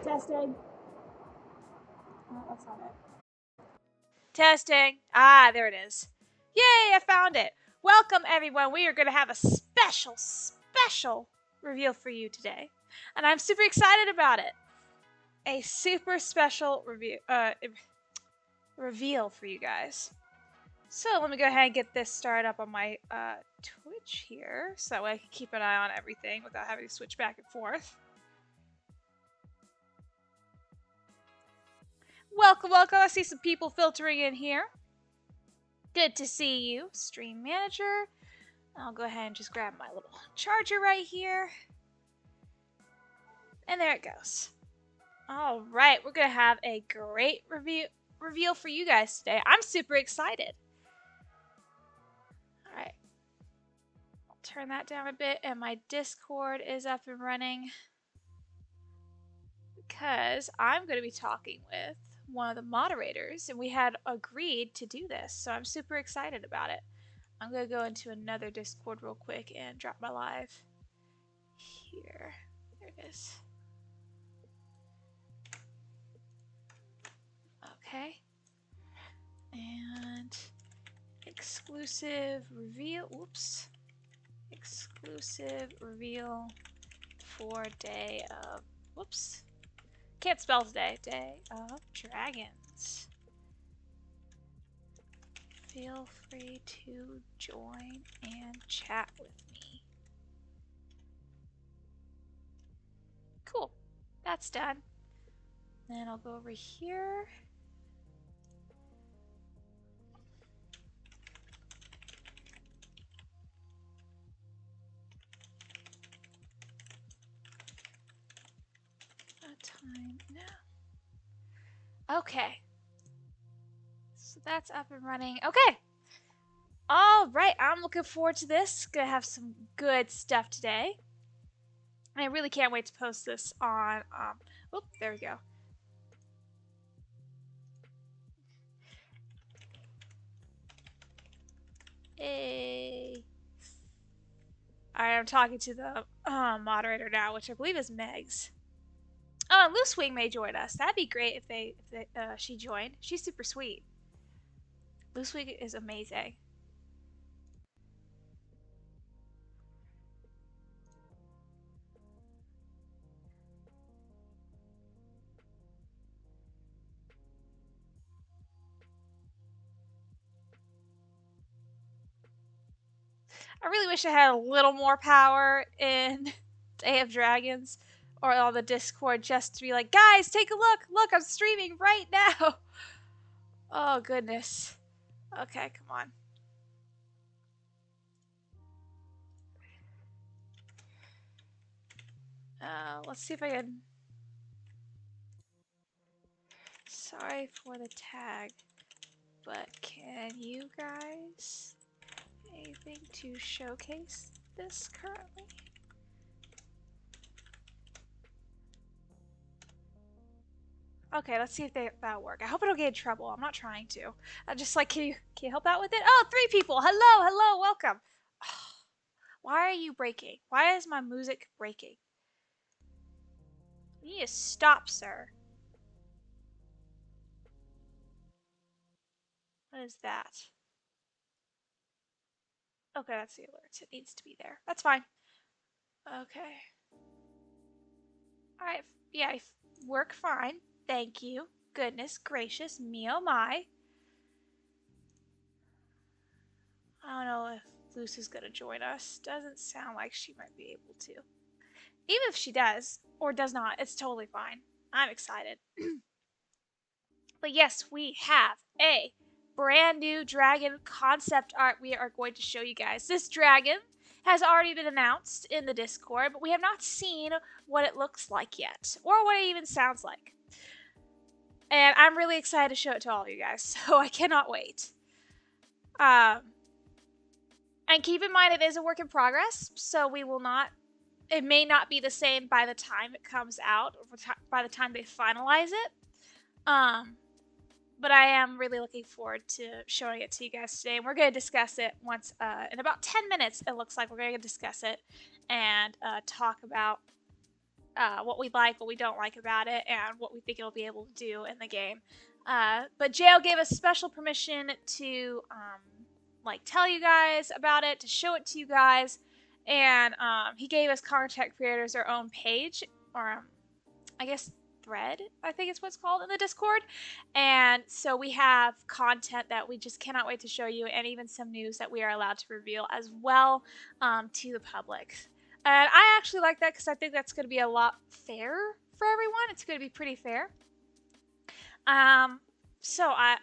Testing. Oh, that's not it. Testing. Ah, there it is. Yay, I found it. Welcome, everyone. We are going to have a special reveal for you today. And I'm super excited about it. A super special reveal for you guys. So let me go ahead and get this started up on my Twitch here, so that way I can keep an eye on everything without having to switch back and forth. Welcome. I see some people filtering in here. Good to see you, Stream Manager. I'll go ahead and just grab my little charger right here. And there it goes. All right, we're going to have a great reveal for you guys today. I'm super excited. All right. I'll turn that down a bit, and my Discord is up and running because I'm going to be talking with one of the moderators, and we had agreed to do this, so I'm super excited about it. I'm going to go into another Discord real quick and drop my live here. There it is. Okay. And exclusive reveal. Whoops. Exclusive reveal for day of. Whoops. Can't spell today. Day of Dragons. Feel free to join and chat with me. Cool. That's done. Then I'll go over here. Time now. Okay. So that's up and running. Okay. All right. I'm looking forward to this. Gonna have some good stuff today. And I really can't wait to post this on, oh, there we go. Hey. Alright, I'm talking to the moderator now, which I believe is Megs. Oh, and Lusewing may join us. That'd be great if she joined. She's super sweet. Lusewing is amazing. I really wish I had a little more power in Day of Dragons or on the Discord just to be like, guys, take a look. Look, I'm streaming right now. Oh, goodness. Okay, come on. Let's see if I can... Sorry for the tag, but can you guys... anything to showcase this currently? Okay, let's see if that'll work. I hope I don't get in trouble. I'm not trying to. I'm just like, can you help out with it? Oh, 3 people. Hello, welcome. Oh, why are you breaking? Why is my music breaking? You need to stop, sir. What is that? Okay, that's the alerts. It needs to be there. That's fine. Okay. Alright, yeah, work fine. Thank you. Goodness gracious, me oh my. I don't know if Luce is gonna join us. Doesn't sound like she might be able to. Even if she does, or does not, it's totally fine. I'm excited. But yes, we have a brand new dragon concept art we are going to show you guys. This dragon has already been announced in the Discord, but we have not seen what it looks like yet, or what it even sounds like. And I'm really excited to show it to all of you guys, so I cannot wait. And keep in mind, it is a work in progress, so it may not be the same by the time it comes out, or by the time they finalize it. But I am really looking forward to showing it to you guys today. And we're going to discuss it once, in about 10 minutes, it looks like we're going to discuss it and talk about what we like, what we don't like about it, and what we think it'll be able to do in the game. But Jail gave us special permission to like tell you guys about it, to show it to you guys, and he gave us content creators their own page, or I guess thread, I think is what's called in the Discord. And so we have content that we just cannot wait to show you, and even some news that we are allowed to reveal as well to the public. And I actually like that because I think that's going to be a lot fair for everyone. It's going to be pretty fair. So I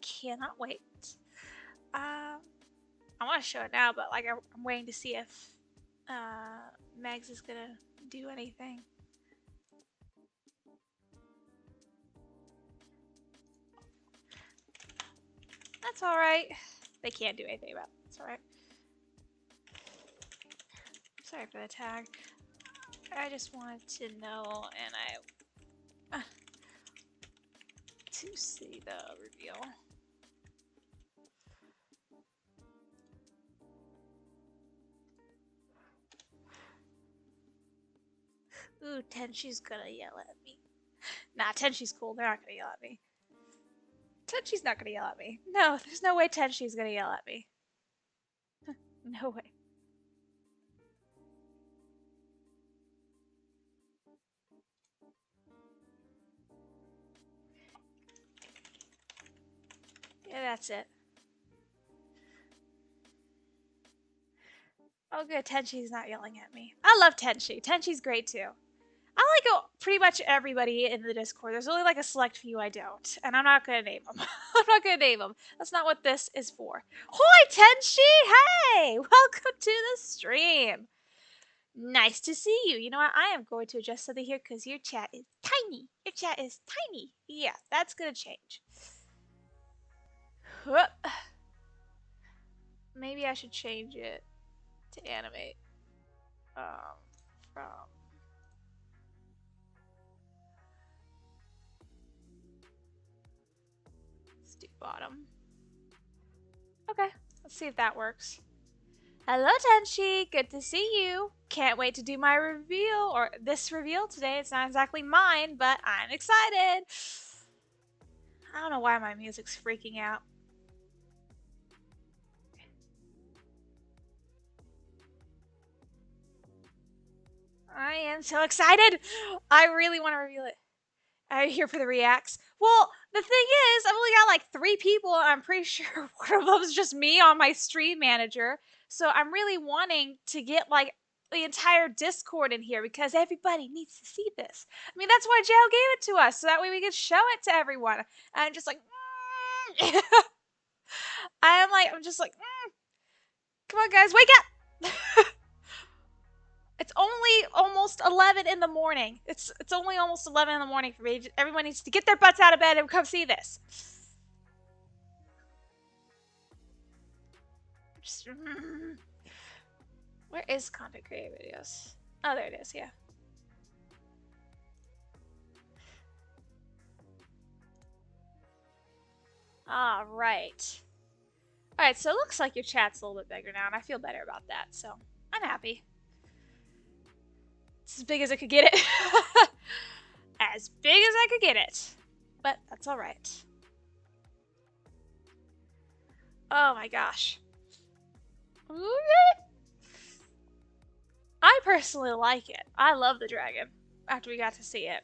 cannot wait. I want to show it now, but like I'm waiting to see if Megs is going to do anything. That's alright. They can't do anything about it. It's alright. Sorry for the tag. I just wanted to know, and to see the reveal. Ooh, Tenshi's gonna yell at me. Nah, Tenshi's cool. They're not gonna yell at me. Tenshi's not gonna yell at me. No, there's no way Tenshi's gonna yell at me. No way. Yeah, that's it. Oh good, Tenshi's not yelling at me. I love Tenshi. Tenshi's great too. I like pretty much everybody in the Discord. There's only like a select few I don't. And I'm not gonna name them. I'm not gonna name them. That's not what this is for. Hoi, Tenshi! Hey! Welcome to the stream. Nice to see you. You know what? I am going to adjust something here because your chat is tiny. Your chat is tiny. Yeah, that's gonna change. Maybe I should change it to animate. From... Let's do bottom. Okay, let's see if that works. Hello, Tenshi. Good to see you. Can't wait to do my reveal, or this reveal today. It's not exactly mine, but I'm excited. I don't know why my music's freaking out. I am so excited. I really want to reveal it. I'm here for the reacts. Well, the thing is, I've only got like 3 people, and I'm pretty sure one of them is just me on my stream manager. So I'm really wanting to get like the entire Discord in here because everybody needs to see this. I mean, that's why Jail gave it to us, so that way we could show it to everyone. And I'm just like, I'm just like, come on, guys, wake up! It's only almost 11 in the morning. It's only almost 11 in the morning for me. Everyone needs to get their butts out of bed and come see this. Where is content creator videos? Oh, there it is, yeah. Alright. Alright, so it looks like your chat's a little bit bigger now, and I feel better about that, so I'm happy. It's as big as I could get it. As big as I could get it. But that's alright. Oh my gosh. I personally like it. I love the dragon after we got to see it.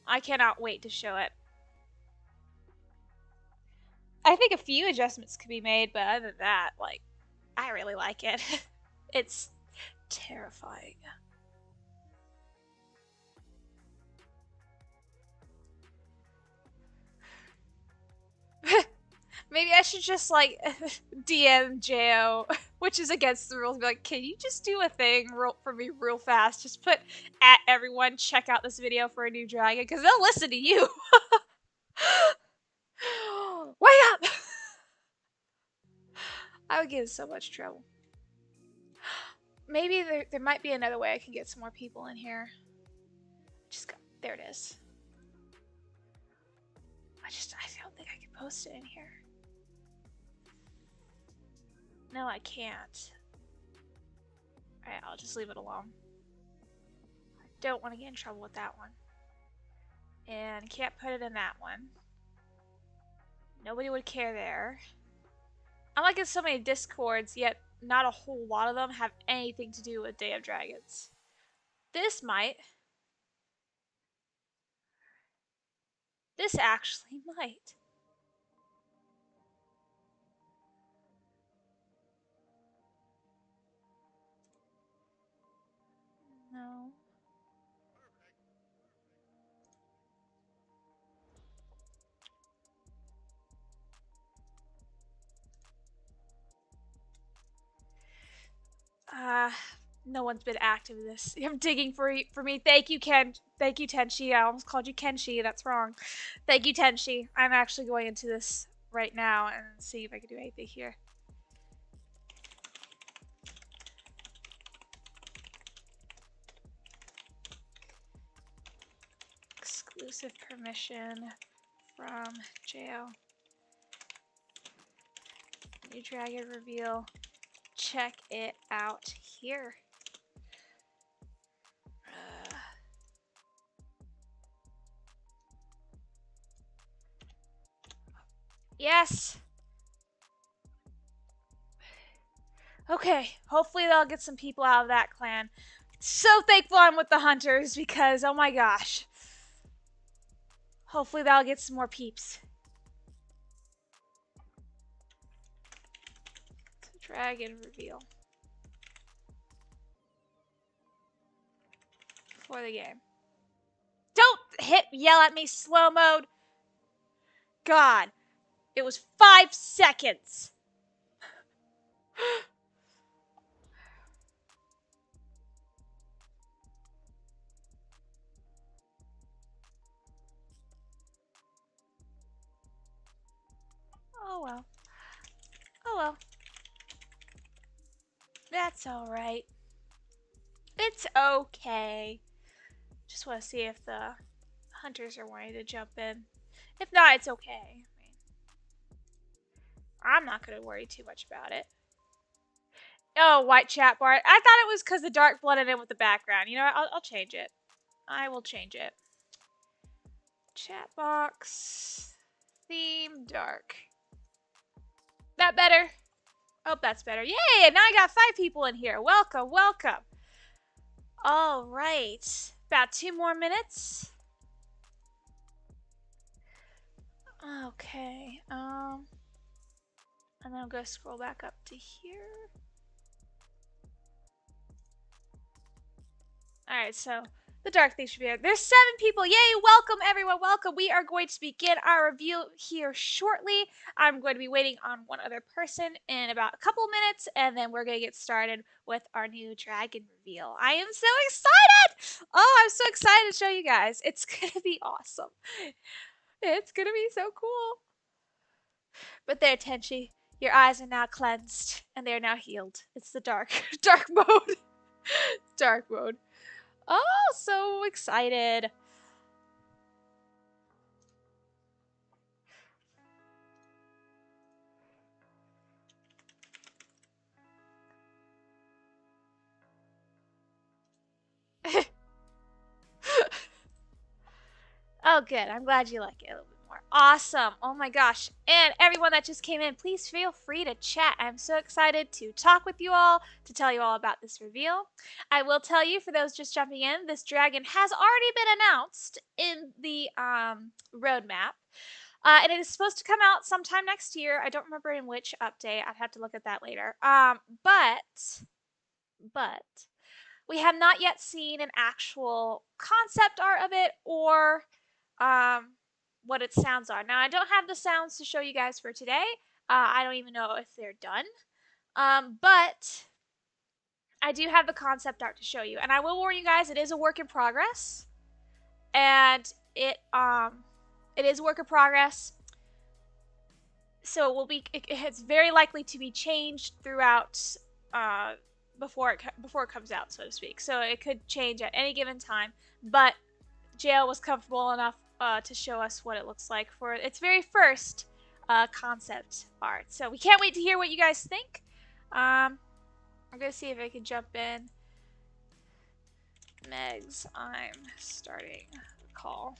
I cannot wait to show it. I think a few adjustments could be made, but other than that, like, I really like it. It's terrifying. Maybe I should just, like, DM Jo, which is against the rules, be like, can you just do a thing for me real fast? Just put at everyone, check out this video for a new dragon, because they'll listen to you. Wake up! I would get in so much trouble. Maybe there might be another way I can get some more people in here. There it is. I don't think I can post it in here. No, I can't. Alright, I'll just leave it alone. Don't want to get in trouble with that one. And can't put it in that one. Nobody would care there. I'm like in so many discords, yet not a whole lot of them have anything to do with Day of Dragons. This might. This actually might. No. No one's been active in this. I'm digging for me. Thank you, Ken. Thank you, Tenshi. I almost called you Kenshi. That's wrong. Thank you, Tenshi. I'm actually going into this right now and see if I can do anything here. Exclusive permission from jail. New dragon reveal. Check it out here. Yes. Okay, hopefully they'll get some people out of that clan. So thankful I'm with the hunters because, oh my gosh. Hopefully that'll get some more peeps. Dragon reveal. For the game. Don't yell at me, slow mode. God. It was 5 seconds. Oh well. Oh well. That's alright. It's okay. Just want to see if the hunters are wanting to jump in. If not, it's okay. I'm not going to worry too much about it. Oh, white chat bar. I thought it was because the dark blended in with the background. You know what? I'll change it. I will change it. Chat box. Theme dark. That better? Oh, that's better. Yay! Now I got 5 people in here. Welcome, welcome. All right. About 2 more minutes. Okay. And then I'm going to scroll back up to here. Alright, so the dark thing should be there. There's 7 people. Yay! Welcome, everyone. Welcome. We are going to begin our review here shortly. I'm going to be waiting on one other person in about a couple minutes, and then we're going to get started with our new dragon reveal. I am so excited! Oh, I'm so excited to show you guys. It's going to be awesome. It's going to be so cool. But there, Tenchi, your eyes are now cleansed, and they are now healed. It's the dark mode. Dark mode. Oh, so excited. Oh, good. I'm glad you like it a little bit more. Awesome. Oh my gosh. And everyone that just came in, please feel free to chat. I'm so excited to talk with you all, to tell you all about this reveal. I will tell you, for those just jumping in, this dragon has already been announced in the roadmap. And it is supposed to come out sometime next year. I don't remember in which update. I'd have to look at that later. But we have not yet seen an actual concept art of it or what its sounds are. Now, I don't have the sounds to show you guys for today. I don't even know if they're done. But I do have the concept art to show you. And I will warn you guys, it is a work in progress. And it is a work in progress. So it's very likely to be changed throughout before it comes out, so to speak. So it could change at any given time. But Jail was comfortable enough to show us what it looks like for its very first concept art. So we can't wait to hear what you guys think. I'm going to see if I can jump in Megs, I'm starting a call.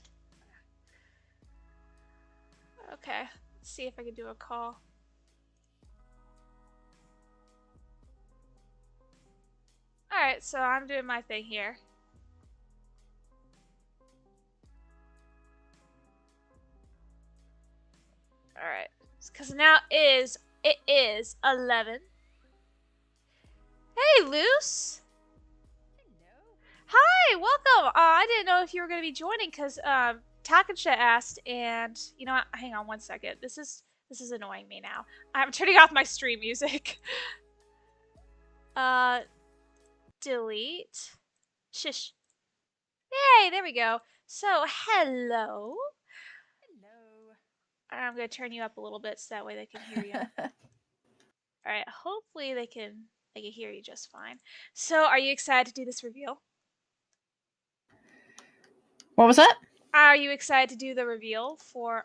Okay, let's see if I can do a call. Alright, so I'm doing my thing here. Alright, because now it is 11. Hey, Luce! Hi, welcome! I didn't know if you were going to be joining because Takensha asked, and you know what? Hang on one second. This is annoying me now. I'm turning off my stream music. Delete. Shush. Yay, there we go. So, hello. Hello. I'm going to turn you up a little bit so that way they can hear you. Alright, hopefully they can hear you just fine. So, are you excited to do this reveal? What was that? Are you excited to do the reveal for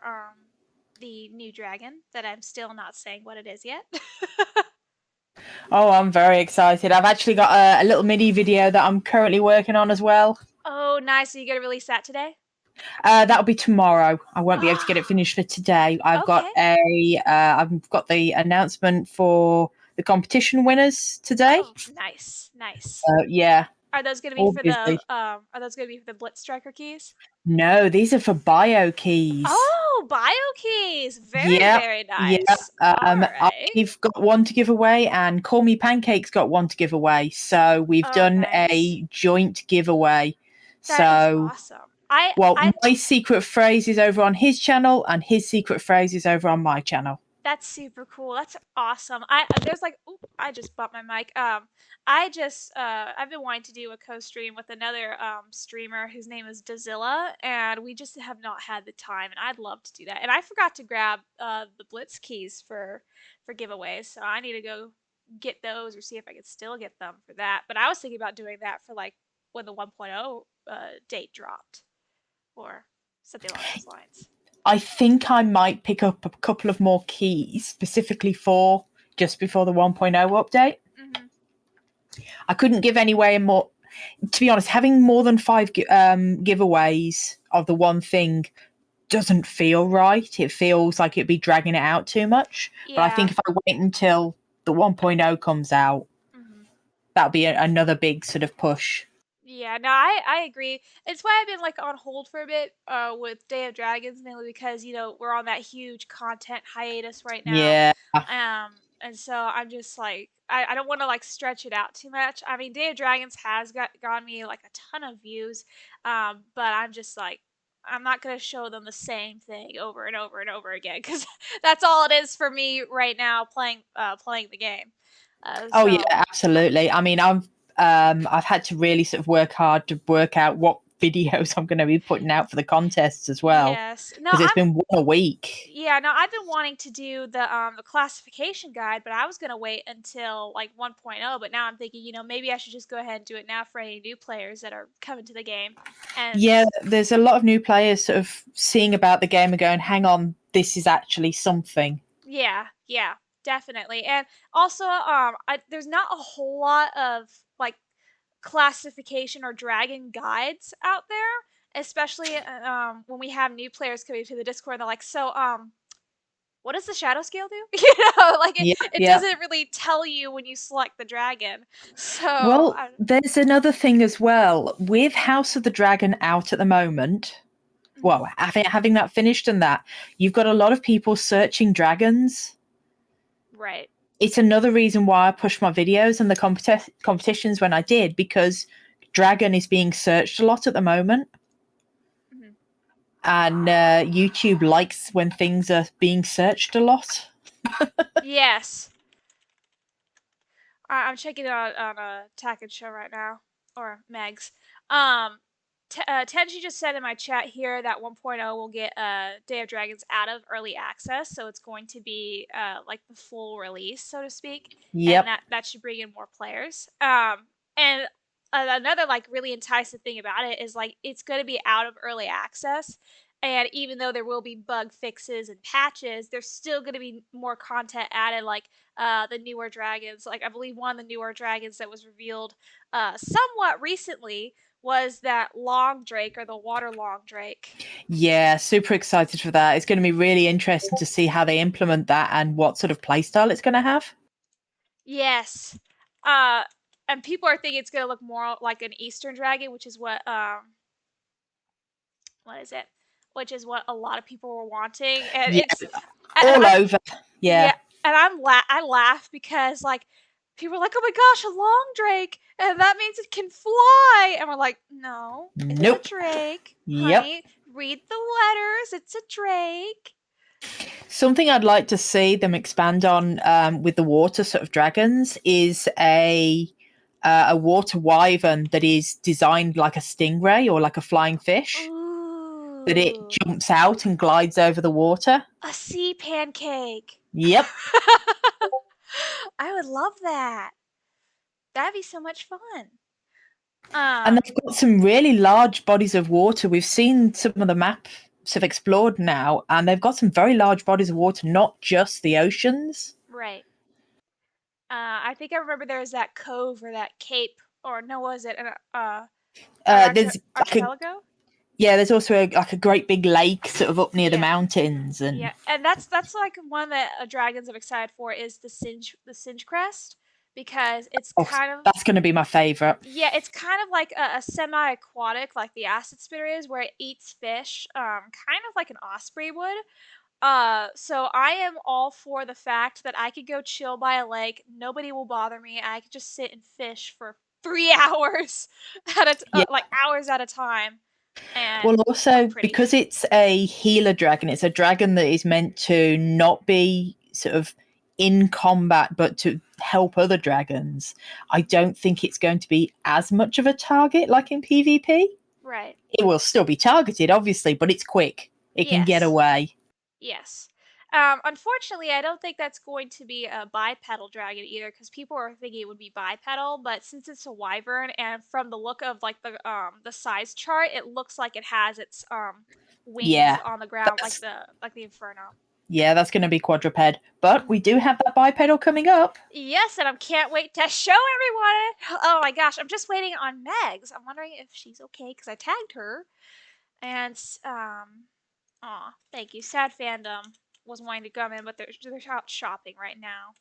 the new dragon that I'm still not saying what it is yet? Oh, I'm very excited. I've actually got a little mini video that I'm currently working on as well. Oh, nice. So you gonna release that today? That'll be tomorrow. I won't be able to get it finished for today. I've got the announcement for the competition winners today. Oh, nice, nice. Yeah. Are those gonna be All for busy. the Blitz Striker keys? No, these are for bio keys. Oh, bio keys. Very nice. All right. I've got one to give away, and Callmepancake's got one to give away. So we've done a joint giveaway. That is awesome. My secret phrase is over on his channel, and his secret phrase is over on my channel. That's super cool. That's awesome. I just bumped my mic. I've been wanting to do a co-stream with another streamer whose name is Dazilla, and we just have not had the time, and I'd love to do that. And I forgot to grab the Blitz keys for giveaways, so I need to go get those or see if I can still get them for that. But I was thinking about doing that for like when the 1.0 date dropped or something along those lines. I think I might pick up a couple of more keys specifically for just before the 1.0 update. Mm-hmm. I couldn't give away more. To be honest, having more than 5 giveaways of the one thing doesn't feel right. It feels like it'd be dragging it out too much. Yeah. But I think if I wait until the 1.0 comes out, that'll be another big sort of push. Yeah, no, I agree. It's why I've been like on hold for a bit with Day of Dragons, mainly because we're on that huge content hiatus right now. Yeah. And so I'm just like I don't want to like stretch it out too much. I mean, Day of Dragons has gotten me like a ton of views, but I'm just like I'm not gonna show them the same thing over and over and over again because that's all it is for me right now playing the game. Yeah, absolutely. I mean, I've had to really sort of work hard to work out what videos I'm going to be putting out for the contests as well. Yes, because it's been one a week. Yeah, no, I've been wanting to do the classification guide, but I was gonna wait until like 1.0. But now I'm thinking, maybe I should just go ahead and do it now for any new players that are coming to the game. And yeah, there's a lot of new players sort of seeing about the game and going, "Hang on, this is actually something." Yeah, definitely. And also, there's not a whole lot of like classification or dragon guides out there, especially when we have new players coming to the Discord. And they're like, so what does the shadow scale do? It doesn't really tell you when you select the dragon. So there's another thing as well with House of the Dragon out at the moment. Well, having that finished and that, you've got a lot of people searching dragons. Right. It's another reason why I pushed my videos and the competitions when I did, because dragon is being searched a lot at the moment. And YouTube likes when things are being searched a lot. Yes. I'm checking it out on Tack and Show right now, or Megs. Tenji just said in my chat here that 1.0 will get Day of Dragons out of early access, so it's going to be like the full release, so to speak. Yep. And that should bring in more players. And another like really enticing thing about it is like it's going to be out of early access, And even though there will be bug fixes and patches, there's still going to be more content added, like the newer dragons. Like I believe one of the newer dragons that was revealed somewhat recently was that long drake, or the water long drake. Yeah, super excited for that. It's going to be really interesting to see how they implement that and what sort of playstyle it's going to have. Yes. And people are thinking it's going to look more like an Eastern dragon, which is what is it? Which is what a lot of people were wanting, and Yeah, it's all I'm, over. yeah, Yeah. and I laugh because like people are like, oh my gosh, a long drake, and that means it can fly, and we're like, no, it's a Nope. drake, Yep. honey. Read the letters. It's a drake. Something I'd like to see them expand on with the water sort of dragons is a water wyvern that is designed like a stingray or like a flying fish, that it Ooh, jumps out and glides over the water. a sea pancake. Yep. I would love that. That'd be so much fun. And they've got some really large bodies of water. We've seen some of the maps have explored now, and they've got some very large bodies of water, not just the oceans. Right. I think I remember there was that cove or that cape, or no, was it an There's archipelago? there's also like a great big lake sort of up near the Yeah, mountains, and yeah, and that's like one that dragons I'm excited for is the Singe Crest, because it's oh, kind of, that's going to be my favorite. yeah, it's kind of like a semi-aquatic, like the acid spitter is, where it eats fish, kind of like an osprey would. So I am all for the fact that I could go chill by a lake, nobody will bother me, I could just sit and fish for 3 hours Yeah. like hours at a time, and Well, look also pretty. because it's a healer dragon, it's a dragon that is meant to not be sort of in combat, but to help other dragons. I don't think it's going to be as much of a target like in PvP. Right. It will still be targeted, obviously, but it's quick. It can get Yes. away. Yes. Unfortunately, I don't think that's going to be a bipedal dragon either, because people are thinking it would be bipedal. But since it's a wyvern, and from the look of like the size chart, it looks like it has its wings Yeah, on the ground, like that's the Inferno. yeah, that's going to be quadruped. But we do have that bipedal coming up. Yes, and I can't wait to show everyone. Oh my gosh, I'm just waiting on Megs. I'm wondering if she's okay because I tagged her, and aw, thank you. Sad Fandom was wanting to come in, but they're out shopping right now.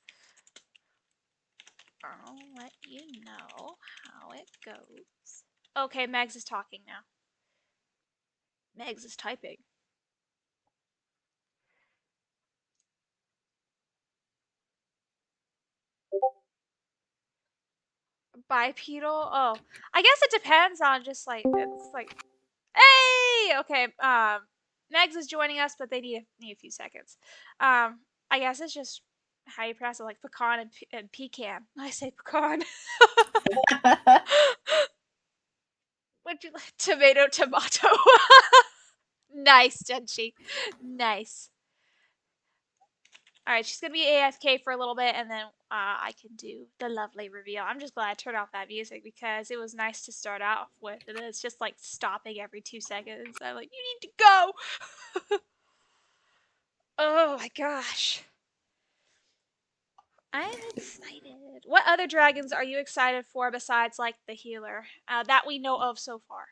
I'll let you know how it goes. Okay, Megs is talking now. Megs is typing. Bipedal? Oh, I guess it depends on just like, it's like, hey, okay. Megs is joining us, but they need a few seconds. I guess it's just how you pronounce it, like pecan and pecan. I say pecan. Would you like tomato? Nice, Denchi. Nice. All right, she's gonna be AFK for a little bit, and then I can do the lovely reveal. I'm just glad I turned off that music because it was nice to start off with, and then it's just like stopping every 2 seconds. I'm like, you need to go. Oh my gosh, I'm excited. What other dragons are you excited for besides like the healer that we know of so far?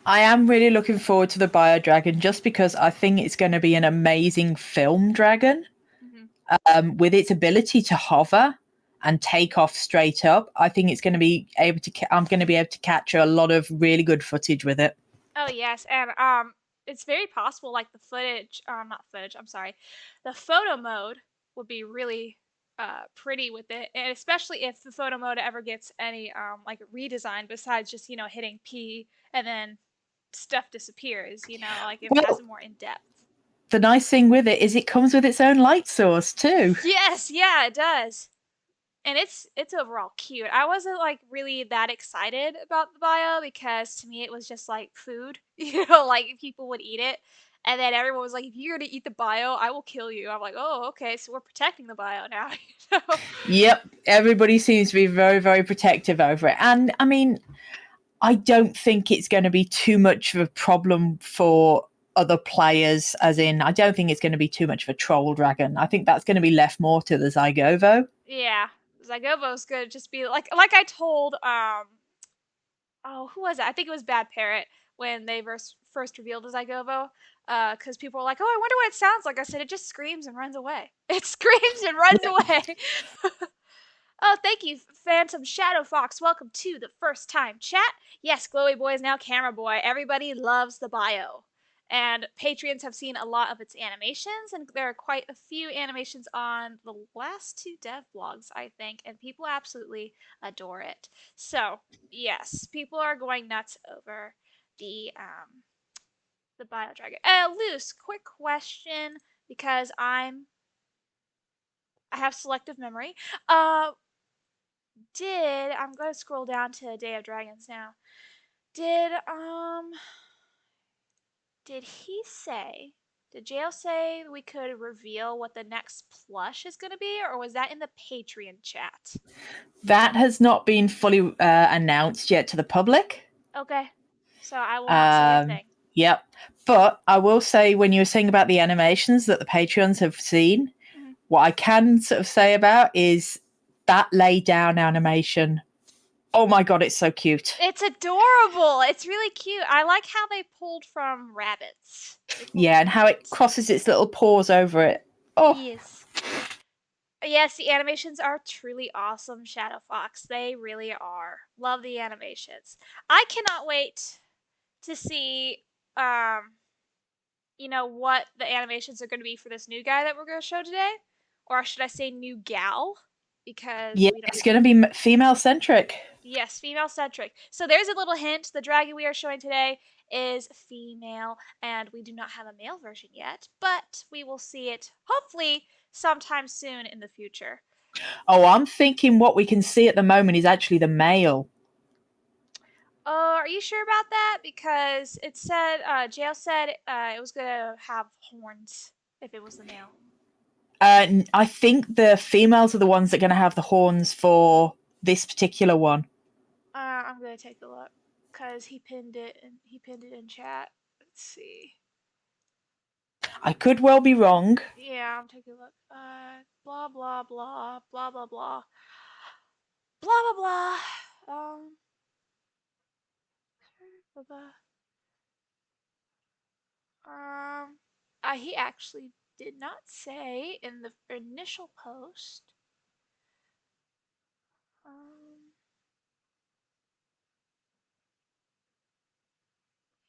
I am really looking forward to the Bio Dragon just because I think it's going to be an amazing film dragon. With its ability to hover and take off straight up. I think it's going to be able to. I'm going to be able to capture a lot of really good footage with it. Oh yes, and it's very possible like the footage, not footage. I'm sorry, the photo mode would be really pretty with it, and especially if the photo mode ever gets any like redesign besides just hitting P and then stuff disappears. Like if it has Well, it more in depth. the nice thing with it is it comes with its own light source too. Yes, yeah, it does. And it's overall cute. I wasn't like really that excited about the bio because to me it was just like food, like people would eat it. And then everyone was like, if you're gonna eat the bio, I will kill you. I'm like, oh, okay, so we're protecting the bio now. Yep, everybody seems to be very, very protective over it. And I mean, I don't think it's going to be too much of a problem for other players, as in, I don't think it's going to be too much of a troll dragon. I think that's going to be left more to the Zygovo. Yeah, Zygovo's gonna just be like I told who was it? I think it was Bad Parrot when they first revealed the Zygovo. Because people were like, "Oh, I wonder what it sounds like." I said, "It just screams and runs away. It screams and runs away." Oh, thank you, Phantom Shadow Fox. Welcome to the first time chat. Yes, Glowy Boy is now Camera Boy. Everybody loves the bio. And Patreons have seen a lot of its animations, and there are quite a few animations on the last 2 dev blogs, I think, and people absolutely adore it. So, yes, people are going nuts over the Bio Dragon. Luce, quick question, because I have selective memory. I'm gonna scroll down to Day of Dragons now. Did Jail say we could reveal what the next plush is gonna be, or was that in the Patreon chat? That has not been fully announced yet to the public. Okay, so I will not say a thing. Yep. But I will say, when you were saying about the animations that the Patreons have seen, what I can sort of say about is that lay down animation. Oh my god, it's so cute. It's adorable. It's really cute. I like how they pulled from rabbits. Yeah, and how it crosses its little paws over it. Oh. Yes. Yes, the animations are truly awesome, Shadow Fox. They really are. Love the animations. I cannot wait to see what the animations are going to be for this new guy that we're going to show today. Or should I say new gal? Because yeah, it's going to be female centric. Yes, female centric. So there's a little hint. The dragon we are showing today is female, and we do not have a male version yet, but we will see it hopefully sometime soon in the future. Oh, I'm thinking what we can see at the moment is actually the male. Are you sure about that? Because it said, Jail said it was going to have horns if it was the male. I think the females are the ones that are going to have the horns for this particular one. I'm going to take a look because he pinned it in chat. Let's see. I could well be wrong. Yeah, I'm taking a look. Blah, blah, blah, blah, blah, blah. Blah, blah, blah. He actually did not say in the initial post.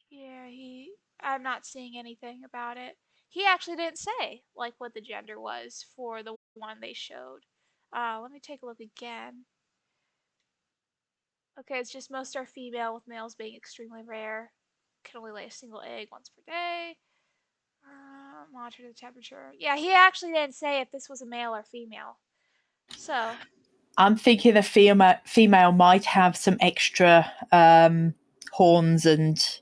Yeah, I'm not seeing anything about it. He actually didn't say, like, what the gender was for the one they showed. Let me take a look again. Okay, it's just most are female, with males being extremely rare. Can only lay a single egg once per day. Monitor the temperature. Yeah, he actually didn't say if this was a male or female. So I'm thinking the female might have some extra horns and,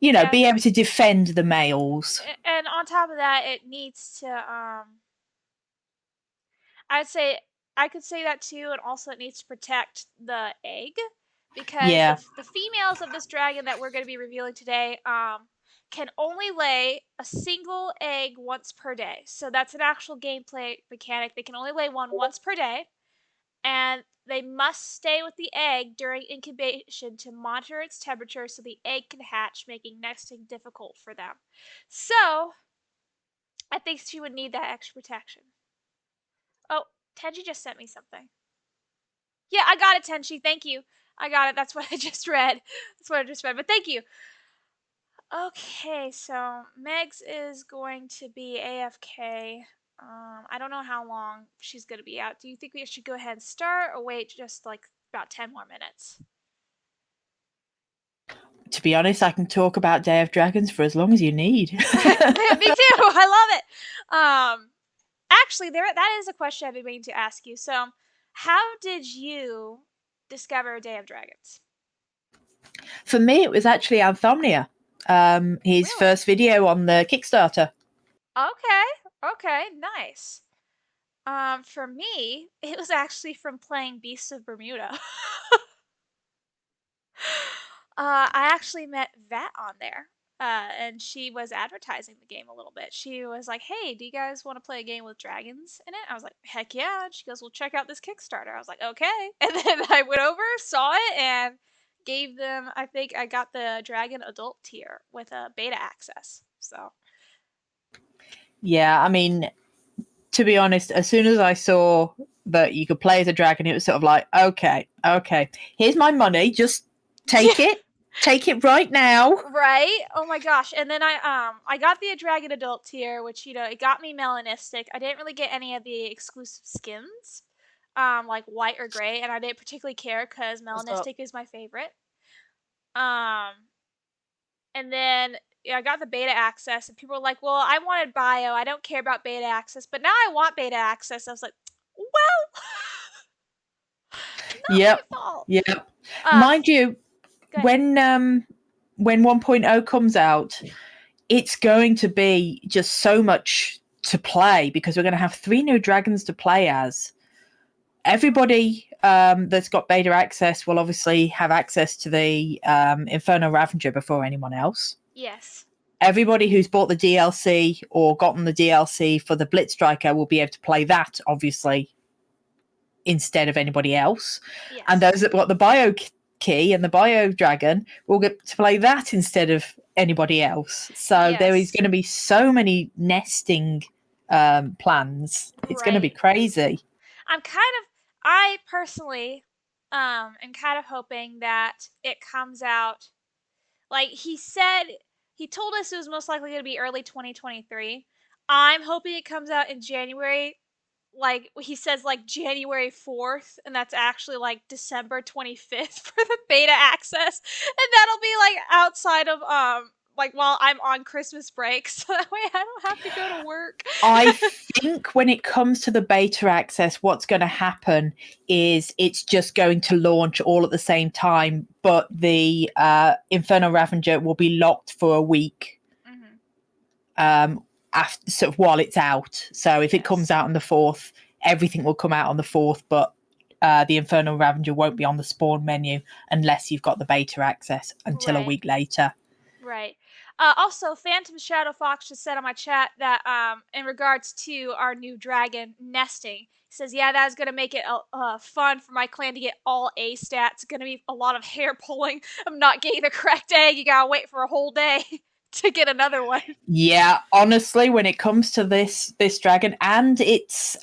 be able to defend the males. And on top of that, it needs to I could say that too, and also it needs to protect the egg, because the females of this dragon that we're going to be revealing today can only lay a single egg once per day. So that's an actual gameplay mechanic. They can only lay one once per day, and they must stay with the egg during incubation to monitor its temperature so the egg can hatch, making nesting difficult for them. So I think she would need that extra protection. Oh, Tenji just sent me something. Yeah, I got it, Tenji. Thank you. I got it. That's what I just read. But thank you. Okay, so Megs is going to be AFK. I don't know how long she's going to be out. Do you think we should go ahead and start, or wait just like about 10 more minutes? To be honest, I can talk about Day of Dragons for as long as you need. Me too. I love it. Actually, that is a question I've been waiting to ask you. So, how did you discover Day of Dragons? For me, it was actually Anthomnia. His first video on the Kickstarter. Okay, nice. For me, it was actually from playing Beasts of Bermuda. I actually met Vat on there. and she was advertising the game a little bit. She was like, "Hey, do you guys want to play a game with dragons in it?" I was like, "Heck yeah!" And she goes, "Well, check out this Kickstarter." I was like, "Okay." And then I went over, saw it, and gave them. I think I got the dragon adult tier with a beta access. So Yeah, I mean, to be honest, as soon as I saw that you could play as a dragon, it was sort of like, okay, here's my money, just take it right now. Right? Oh my gosh. And then I got the dragon adult tier, which it got me melanistic. I didn't really get any of the exclusive skins, like white or gray, and I didn't particularly care because melanistic is my favorite. And then I got the beta access, and people were like, "Well, I wanted bio. I don't care about beta access, but now I want beta access." I was like, "Well, not Yep. my fault." Yep. Mind you, when 1.0 comes out, it's going to be just so much to play because we're going to have 3 new dragons to play as. Everybody that's got beta access will obviously have access to the Inferno Ravager before anyone else. Yes. Everybody who's bought the DLC or gotten the DLC for the Blitz Striker will be able to play that, obviously, instead of anybody else. Yes. And those that got the Bio Key and the Bio Dragon will get to play that instead of anybody else. So there is going to be so many nesting plans. It's going to be crazy. I personally am kind of hoping that it comes out, like he told us it was most likely going to be early 2023. I'm hoping it comes out in January, like he says, like January 4th, and that's actually like December 25th for the beta access, and that'll be like outside of like while I'm on Christmas break, so that way I don't have to go to work. I think when it comes to the beta access, what's going to happen is it's just going to launch all at the same time, but the Inferno Ravager will be locked for a week. After, sort of while it's out. So if it comes out on the 4th, everything will come out on the 4th, but the Inferno Ravager won't be on the spawn menu unless you've got the beta access until a week later. Right. Also, Phantom Shadow Fox just said on my chat that in regards to our new dragon nesting, he says, yeah, that's going to make it fun for my clan to get all A stats. It's going to be a lot of hair pulling. I'm not getting the correct egg. You got to wait for a whole day to get another one. Yeah, honestly, when it comes to this dragon and its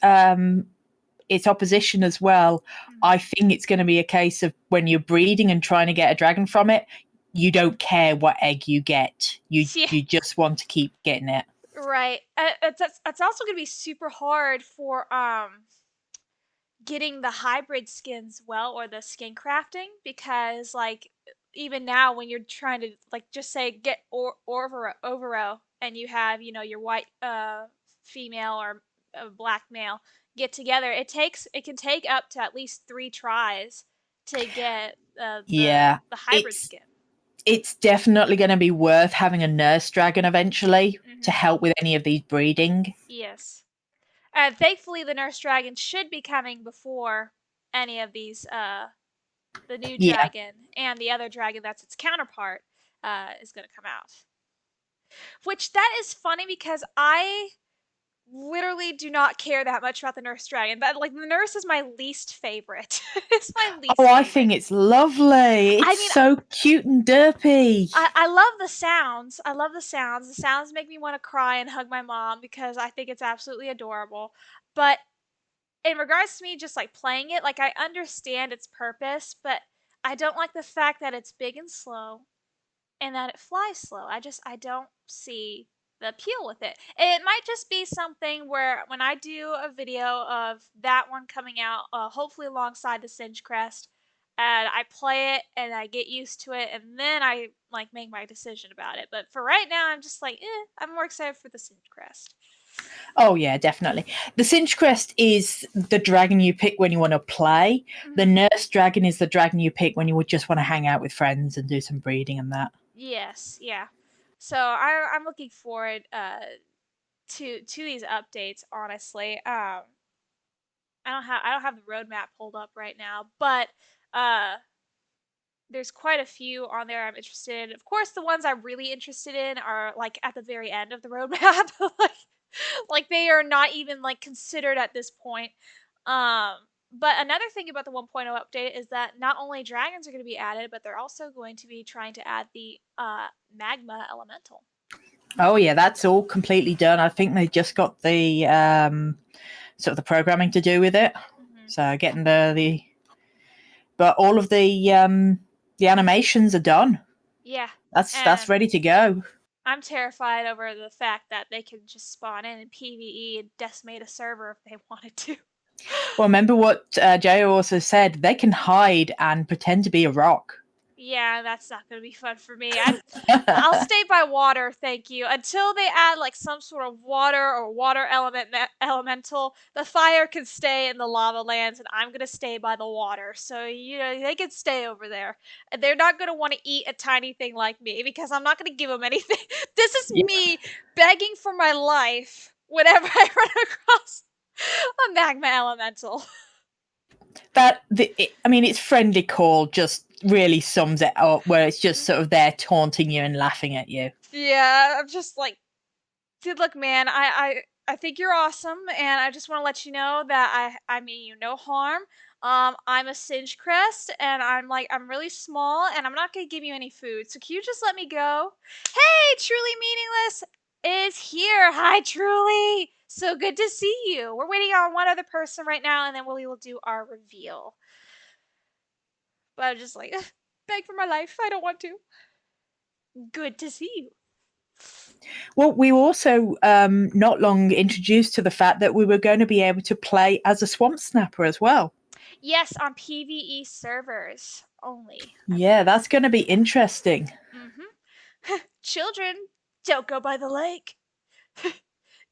opposition as well, I think it's going to be a case of when you're breeding and trying to get a dragon from it, you don't care what egg you get. You just want to keep getting it. Right. It's also going to be super hard for getting the hybrid skins or the skin crafting, because like even now when you're trying to like just say get Overo and you have your white female or black male get together, it can take up to at least 3 tries to get the hybrid skin. It's definitely going to be worth having a nurse dragon eventually to help with any of these breeding. Yes. And thankfully the nurse dragon should be coming before any of these the new dragon and the other dragon that's its counterpart is going to come out. Which that is funny because I literally do not care that much about the nurse dragon. But like the nurse is my least favorite. It's my least favorite. I think it's lovely. It's so cute and derpy. I love the sounds. The sounds make me want to cry and hug my mom because I think it's absolutely adorable. But in regards to me just like playing it, like I understand its purpose, but I don't like the fact that it's big and slow and that it flies slow. I don't see the appeal with it. It might just be something where when I do a video of that one coming out, hopefully alongside the Singe Crest, and I play it and I get used to it, and then I like make my decision about it. But for right now, I'm just like, I'm more excited for the Singe Crest. Oh yeah, definitely. The Singe Crest is the dragon you pick when you want to play. The nurse dragon is the dragon you pick when you would just want to hang out with friends and do some breeding and that. Yes, yeah. So I'm looking forward to these updates. Honestly, I don't have the roadmap pulled up right now, but there's quite a few on there I'm interested in. Of course, the ones I'm really interested in are like at the very end of the roadmap. like they are not even like considered at this point. Um, but another thing about the 1.0 update is that not only dragons are going to be added, but they're also going to be trying to add the magma elemental. Oh yeah, that's all completely done. I think they just got the sort of the programming to do with it. Mm-hmm. So getting but all of the animations are done. Yeah, That's ready to go. I'm terrified over the fact that they can just spawn in PvE and decimate a server if they wanted to. Well, remember what Jay also said? They can hide and pretend to be a rock. Yeah, that's not going to be fun for me. I'll stay by water, thank you. Until they add like some sort of water or water elemental, the fire can stay in the lava lands and I'm going to stay by the water. So, they can stay over there. And they're not going to want to eat a tiny thing like me because I'm not going to give them anything. This is me begging for my life whenever I run across a magma elemental. Its friendly call just really sums it up, where it's just sort of there taunting you and laughing at you. Yeah, I'm just like, dude, look, man, I think you're awesome, and I just want to let you know that I mean you no harm. I'm a Singe Crest, and I'm really small, and I'm not gonna give you any food. So can you just let me go? Hey, Truly Meaningless is here. Hi, Truly. So good to see you. We're waiting on one other person right now, and then we will do our reveal. But I'm just like, beg for my life. I don't want to. Good to see you. Well, we also not long introduced to the fact that we were going to be able to play as a swamp snapper as well. Yes, on PvE servers only. Yeah, that's going to be interesting. Mm-hmm. Children, don't go by the lake.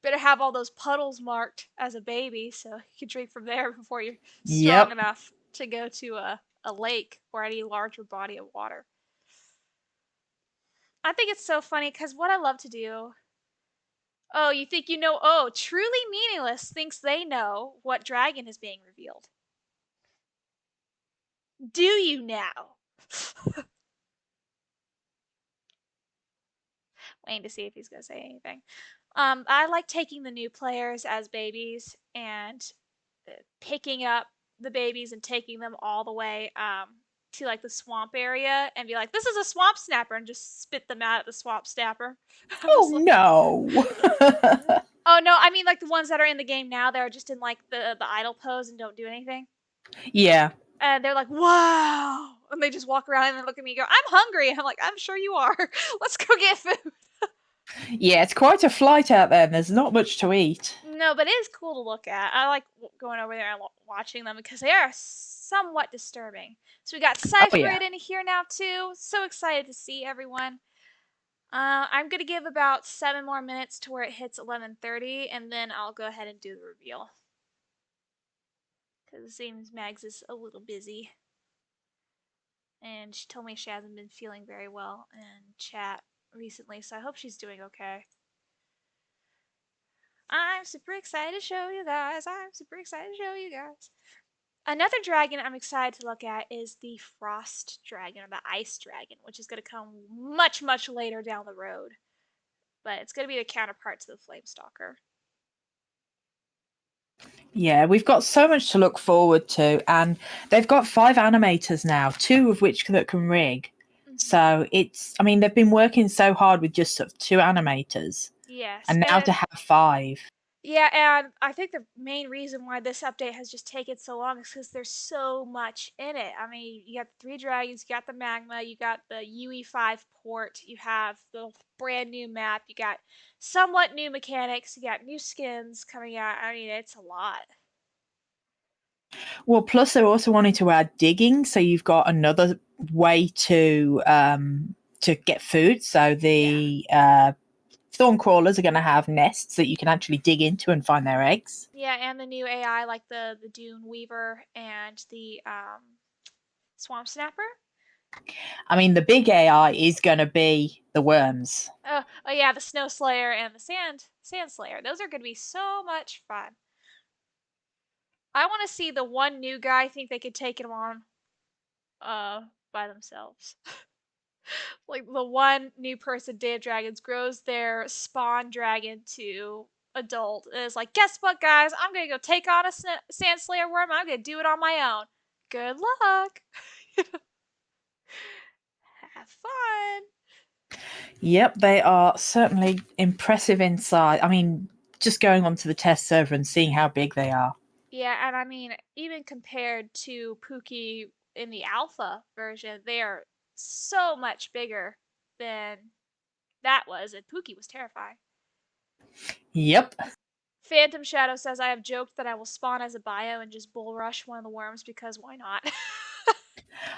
Better have all those puddles marked as a baby so you can drink from there before you're strong enough to go to a lake or any larger body of water. I think it's so funny because what I love to do. Oh, you think you know? Oh, Truly Meaningless thinks they know what dragon is being revealed. Do you now? Waiting to see if he's gonna say anything. I like taking the new players as babies and picking up the babies and taking them all the way to like the swamp area and be like, "This is a swamp snapper," and just spit them out at the swamp snapper. Oh no! Oh no, I mean like the ones that are in the game now. They're just in like the idle pose and don't do anything. Yeah. And they're like, "Wow!" And they just walk around and they look at me and go, "I'm hungry." And I'm like, "I'm sure you are. Let's go get food." Yeah, it's quite a flight out there, and there's not much to eat. No, but it is cool to look at. I like going over there and watching them because they are somewhat disturbing. So we got Cypher in here now too. So excited to see everyone. I'm gonna give about 7 more minutes to where it hits 11:30, and then I'll go ahead and do the reveal. Because it seems Mags is a little busy. And she told me she hasn't been feeling very well in chat recently, so I hope she's doing okay. I'm super excited to show you guys. Another dragon I'm excited to look at is the Frost Dragon, or the Ice Dragon, which is going to come much, much later down the road. But it's going to be the counterpart to the Flamestalker. Yeah, we've got so much to look forward to, and they've got 5 animators now, 2 of which that can rig. Mm-hmm. So they've been working so hard with just sort of 2 animators. Yes. And now to have 5. Yeah, and I think the main reason why this update has just taken so long is because there's so much in it. I mean, you got 3 dragons, you got the magma, you got the UE5 port, you have the brand new map, you got somewhat new mechanics, you got new skins coming out. I mean, it's a lot. Well, plus they're also wanting to add digging, so you've got another way to get food. So the thorn crawlers are going to have nests that you can actually dig into and find their eggs. Yeah, and the new AI like the Dune Weaver and the Swamp Snapper. I mean, the big AI is going to be the worms. Oh yeah, the Snow Slayer and the Sand Slayer. Those are going to be so much fun. I want to see the one new guy. I think they could take him on. by themselves. Like the one new person, Day of Dragons, grows their spawn dragon to adult and is like, guess what, guys? I'm gonna go take on a sand slayer worm. I'm gonna do it on my own. Good luck. Have fun. Yep, they are certainly impressive inside. I mean, just going onto the test server and seeing how big they are. Yeah, and I mean, even compared to Pookie in the alpha version, they are so much bigger than that was, and Pookie was terrifying. Yep. Phantom Shadow says, I have joked that I will spawn as a bio and just bull rush one of the worms because why not?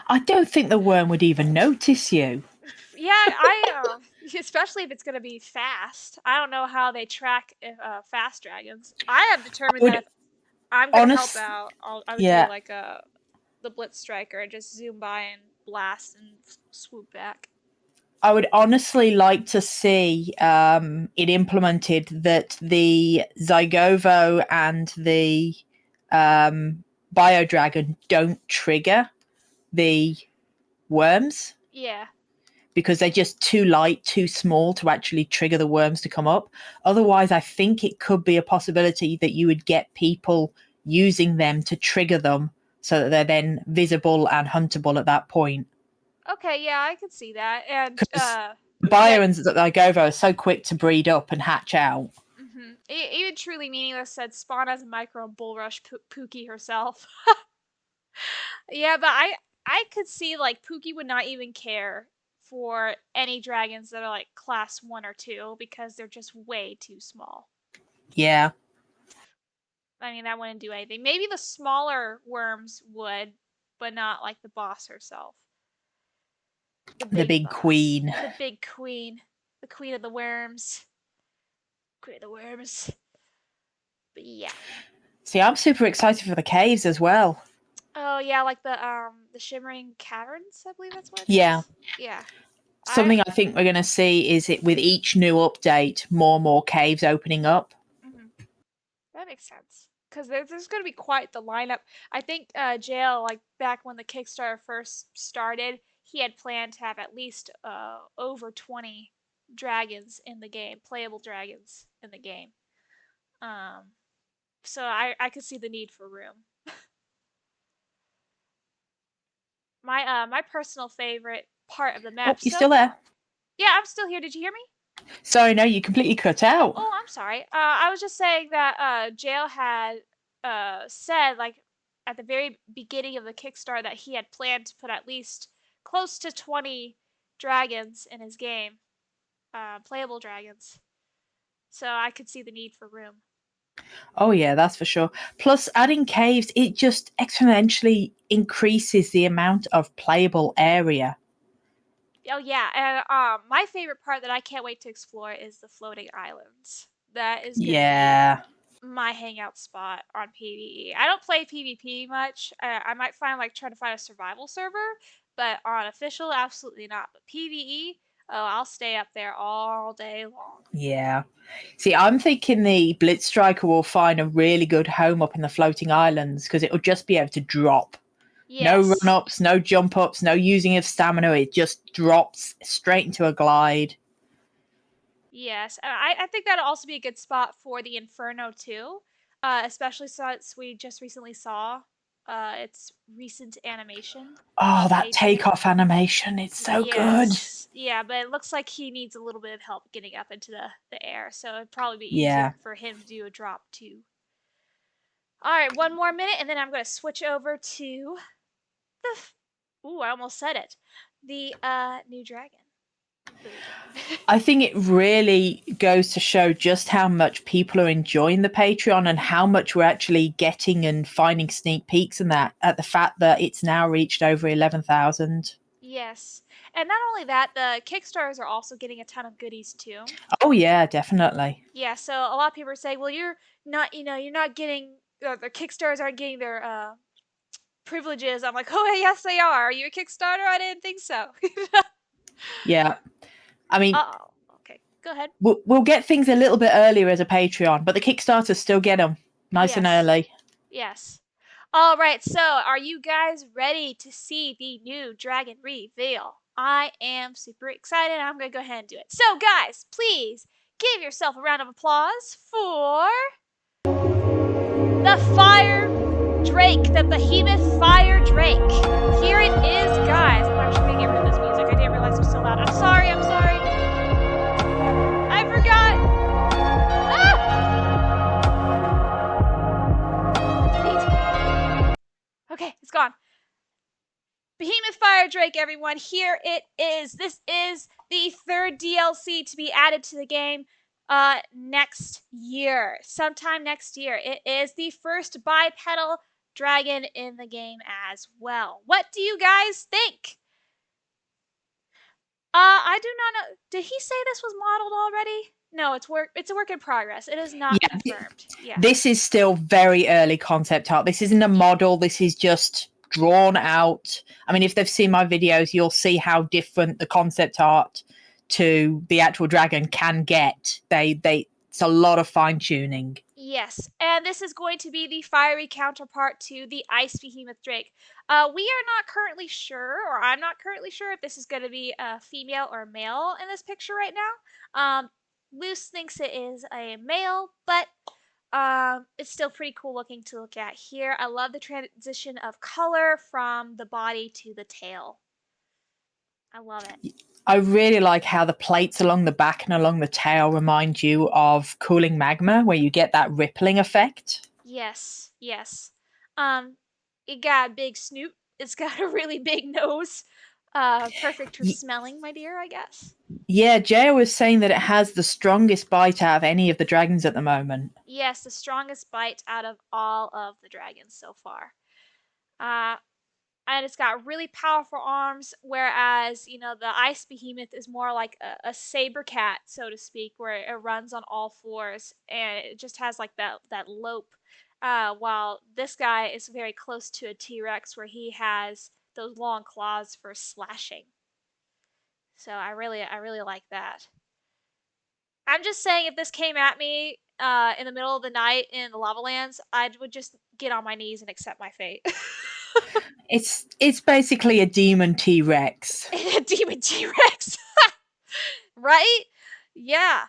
I don't think the worm would even notice you. Yeah, especially if it's going to be fast. I don't know how they track fast dragons. I have determined that if I'm going to help out, I would do like the Blitz Striker and just zoom by and blast and swoop back. I would honestly like to see it implemented that the Zygovo and the Bio Dragon don't trigger the worms. Yeah. Because they're just too light, too small to actually trigger the worms to come up. Otherwise, I think it could be a possibility that you would get people using them to trigger them so that they're then visible and huntable at that point. Okay, yeah, I could see that. And the Bio and Zygovo are so quick to breed up and hatch out. Mm-hmm. Even Truly Meaningless said spawn as a micro and bull rush Pookie herself. Yeah, but I could see like Pookie would not even care for any dragons that are like class 1 or 2 because they're just way too small. Yeah. I mean, that wouldn't do anything. Maybe the smaller worms would, but not like the boss herself. The big boss. queen. The big queen. The queen of the worms. Queen of the worms. But yeah. See, I'm super excited for the caves as well. Oh yeah, like the Shimmering Caverns, I believe that's what it is. Yeah. Something I think we're going to see is it with each new update, more and more caves opening up. Mm-hmm. That makes sense. Because there's going to be quite the lineup. I think Jail, like back when the Kickstarter first started, he had planned to have at least over 20 dragons in the game, playable dragons in the game. So I could see the need for room. My personal favorite part of the map. Oh, you still there? Yeah, I'm still here. Did you hear me? Sorry, no, you completely cut out. Oh, I'm sorry. I was just saying that Jail had said, like, at the very beginning of the Kickstarter that he had planned to put at least close to 20 dragons in his game, playable dragons. So I could see the need for room. Oh yeah, that's for sure. Plus, adding caves, it just exponentially increases the amount of playable area. Oh yeah, and my favorite part that I can't wait to explore is the floating islands. That is gonna be my hangout spot on PvE. I don't play PvP much. I might try to find a survival server, but on official, absolutely not. But PvE, oh, I'll stay up there all day long. Yeah. See, I'm thinking the Blitz Striker will find a really good home up in the floating islands because it'll just be able to drop. Yes. No run-ups, no jump-ups, no using of stamina. It just drops straight into a glide. Yes, I think that'll also be a good spot for the Inferno too, especially since we just recently saw its recent animation. Oh, that takeoff animation. It's so good. Yeah, but it looks like he needs a little bit of help getting up into the air, so it'd probably be easier for him to do a drop too. All right, one more minute, and then I'm going to switch over to the... Ooh, I almost said it. The new dragon. I think it really goes to show just how much people are enjoying the Patreon and how much we're actually getting and finding sneak peeks in that at the fact that it's now reached over 11,000. Yes. And not only that, the Kickstarters are also getting a ton of goodies too. Oh yeah, definitely. Yeah, so a lot of people are saying, well, you're not getting, the Kickstarters aren't getting their privileges. I'm like, oh, yes, they are. Are you a Kickstarter? I didn't think so. Yeah. I mean, okay, go ahead. We'll get things a little bit earlier as a Patreon, but the Kickstarters still get them nice and early. Yes. All right, so are you guys ready to see the new dragon reveal? I am super excited. I'm going to go ahead and do it. So, guys, please give yourself a round of applause for the Fire Drake, the Behemoth Fire Drake. Here it is, guys. I'm actually going to get rid of this music. I didn't realize it was so loud. I'm sorry. I forgot. Ah! Okay, it's gone. Behemoth Fire Drake, everyone. Here it is. This is the third DLC to be added to the game next year. Sometime next year. It is the first bipedal dragon in the game as well. What do you guys think? I do not know. Did he say this was modeled already? No, it's a work in progress. It is not confirmed. Yeah. This is still very early concept art. This isn't a model. This is just drawn out. I mean, if they've seen my videos, you'll see how different the concept art to the actual dragon can get. It's a lot of fine tuning. Yes, and this is going to be the fiery counterpart to the Ice Behemoth Drake. We are not currently sure, or I'm not currently sure, if this is going to be a female or male in this picture right now. Luce thinks it is a male, but it's still pretty cool looking to look at here. I love the transition of color from the body to the tail. I love it. I really like how the plates along the back and along the tail remind you of cooling magma, where you get that rippling effect. Yes. It got a big snoot. It's got a really big nose. Perfect for smelling, my dear, I guess. Yeah, Jaya was saying that it has the strongest bite out of any of the dragons at the moment. Yes, the strongest bite out of all of the dragons so far. And it's got really powerful arms, whereas, the Ice Behemoth is more like a saber cat, so to speak, where it runs on all fours, and it just has like that lope. While this guy is very close to a T-Rex, where he has those long claws for slashing. So I really like that. I'm just saying, if this came at me in the middle of the night in the lava lands, I would just get on my knees and accept my fate. It's basically a demon T-Rex. A demon T-Rex. Right? Yeah.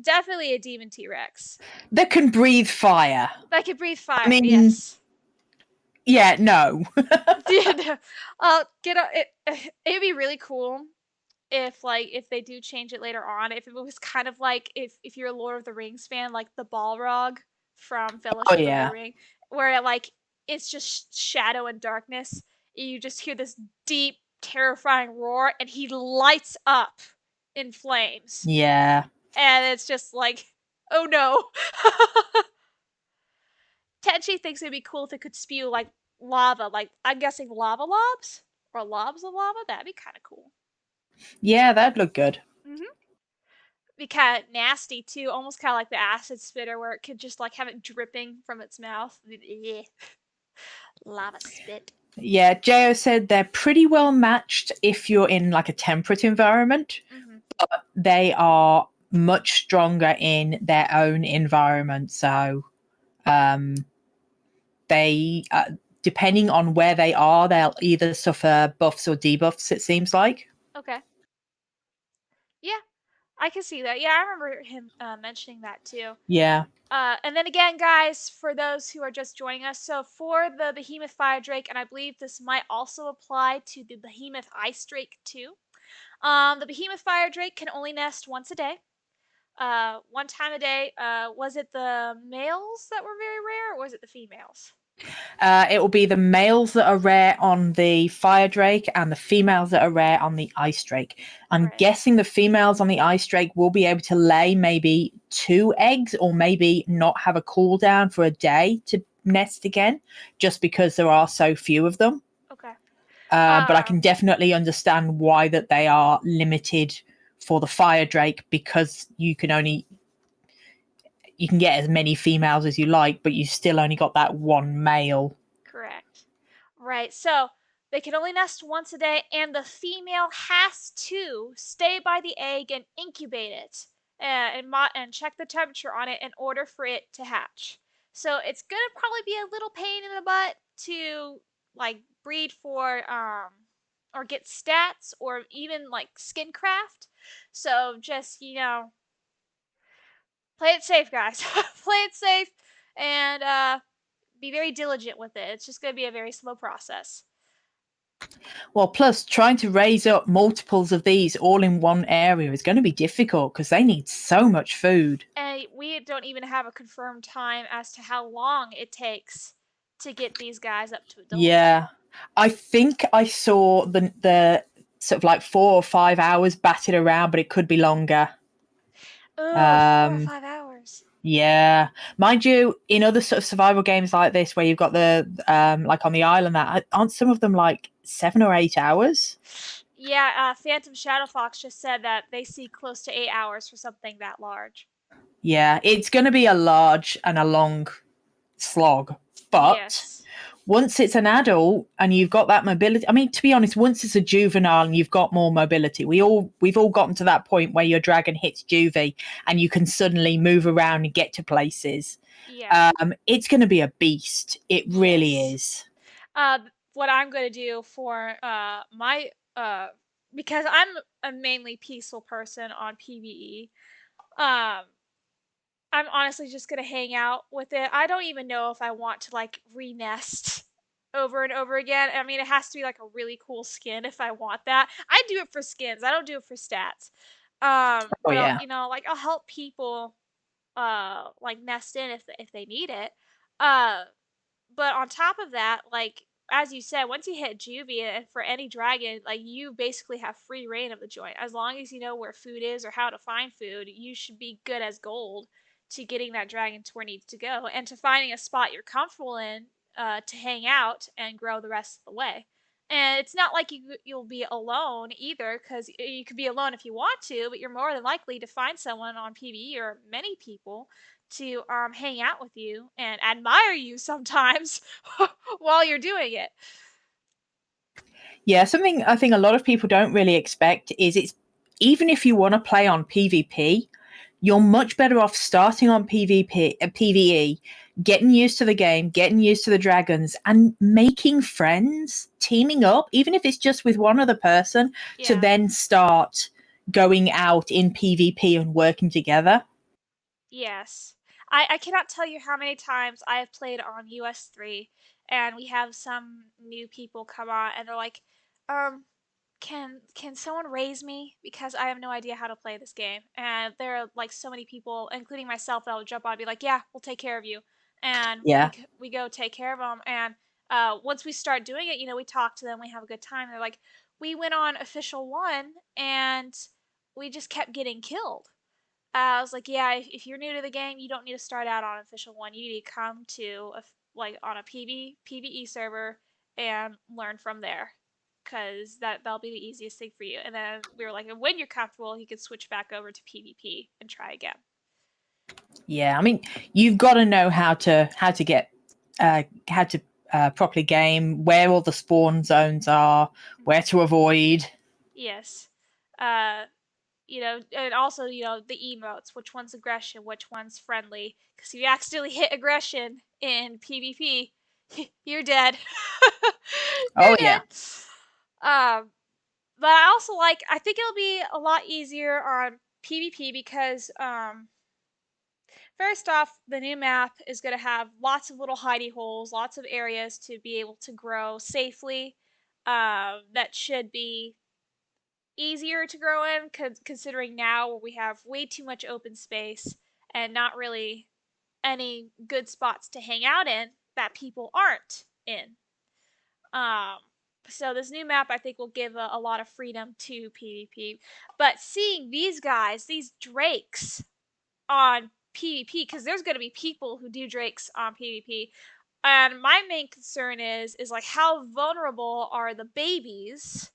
Definitely a demon T-Rex. That can breathe fire. That can breathe fire, I mean, yes. Yeah, no. It'd be really cool if they do change it later on, if it was kind of like if you're a Lord of the Rings fan, like the Balrog from Fellowship of the Ring, where it's just shadow and darkness. You just hear this deep, terrifying roar, and he lights up in flames. Yeah. And it's just like, oh no. Tenchi thinks it'd be cool if it could spew like lava, like I'm guessing lava lobs or lobs of lava. That'd be kind of cool. Yeah, that'd look good. Be kind of nasty too, almost kind of like the acid spitter, where it could just like have it dripping from its mouth. Lava spit. Yeah, Jo said they're pretty well matched if you're in like a temperate environment, but they are much stronger in their own environment. So they, depending on where they are, they'll either suffer buffs or debuffs, it seems like. Okay. Yeah, I can see that. Yeah, I remember him mentioning that too. Yeah. And then again, guys, for those who are just joining us, so for the Behemoth Fire Drake, and I believe this might also apply to the Behemoth Ice Drake too, the Behemoth Fire Drake can only nest once a day. One time a day. Was it the males that were very rare, or was it the females? It will be the males that are rare on the Fire Drake and the females that are rare on the Ice Drake. I'm guessing the females on the Ice Drake will be able to lay maybe 2 eggs, or maybe not have a cooldown for a day to nest again, just because there are so few of them. Okay. But I can definitely understand why that they are limited for the Fire Drake, because you can get as many females as you like, but you still only got that one male. Correct. Right. So they can only nest once a day, and the female has to stay by the egg and incubate it, and check the temperature on it in order for it to hatch. So it's gonna probably be a little pain in the butt to like breed for or get stats or even like skin craft. So just, play it safe, guys. Play it safe and be very diligent with it. It's just going to be a very slow process. Well, plus trying to raise up multiples of these all in one area is going to be difficult because they need so much food. And we don't even have a confirmed time as to how long it takes to get these guys up to adulthood. Yeah. I think I saw the sort of like 4 or 5 hours batted around, but it could be longer. Oh, 4 or 5 hours. Yeah, mind you, in other sort of survival games like this, where you've got the like on the island, that aren't some of them like 7 or 8 hours? Yeah, Phantom Shadowfox just said that they see close to 8 hours for something that large. Yeah, it's going to be a large and a long slog, but Yes. once it's an adult and you've got that mobility, I mean, to be honest, once it's a juvenile and you've got more mobility, we've all gotten to that point where your dragon hits juvie and you can suddenly move around and get to places. Yeah. It's going to be a beast. It really is. What I'm going to do for my because I'm a mainly peaceful person on PvE. I'm honestly just gonna hang out with it. I don't even know if I want to like re-nest over and over again. I mean, it has to be like a really cool skin if I want that. I do it for skins. I don't do it for stats. Oh But I'll, yeah. like I'll help people like nest in if they need it. Uh but on top of that, like as you said, once you hit Juvie and for any dragon, like you basically have free reign of the joint. As long as you know where food is or how to find food, you should be good as gold to getting that dragon to where it needs to go and to finding a spot you're comfortable in to hang out and grow the rest of the way. And it's not like you'll be alone either, because you could be alone if you want to, but you're more than likely to find someone on PvE or many people to hang out with you and admire you sometimes while you're doing it. Yeah, something I think a lot of people don't really expect is it's even if you want to play on PvP, you're much better off starting on PvE, getting used to the game, getting used to the dragons, and making friends, teaming up, even if it's just with one other person, to Yeah. then start going out in PvP and working together. Yes. I cannot tell you how many times I have played on US3 and we have some new people come on and they're like, um, can someone raise me because I have no idea how to play this game. And there are like so many people, including myself, that will jump on and be like, yeah, we'll take care of you. And Yeah. we go take care of them. And once we start doing it, we talk to them, we have a good time. They're like, we went on official 1 and we just kept getting killed. I was like, yeah, if you're new to the game, you don't need to start out on official 1. You need to come to like on a PvE server and learn from there, because that'll be the easiest thing for you. And then we were like, when you're comfortable, you can switch back over to PvP and try again. Yeah, I mean, you've got to know how to get how to properly game, where all the spawn zones are, where to avoid. Yes. Uh, and also, the emotes, which one's aggression, which one's friendly. Because if you accidentally hit aggression in PvP, you're dead. Oh You're yeah. dead. Um, but I think it'll be a lot easier on PvP because, first off, the new map is going to have lots of little hidey holes, lots of areas to be able to grow safely. That should be easier to grow in, considering now we have way too much open space and not really any good spots to hang out in that people aren't in. Um, so this new map, I think, will give a lot of freedom to PvP. But seeing these guys, these drakes on PvP, because there's going to be people who do drakes on PvP, and my main concern is like how vulnerable are the babies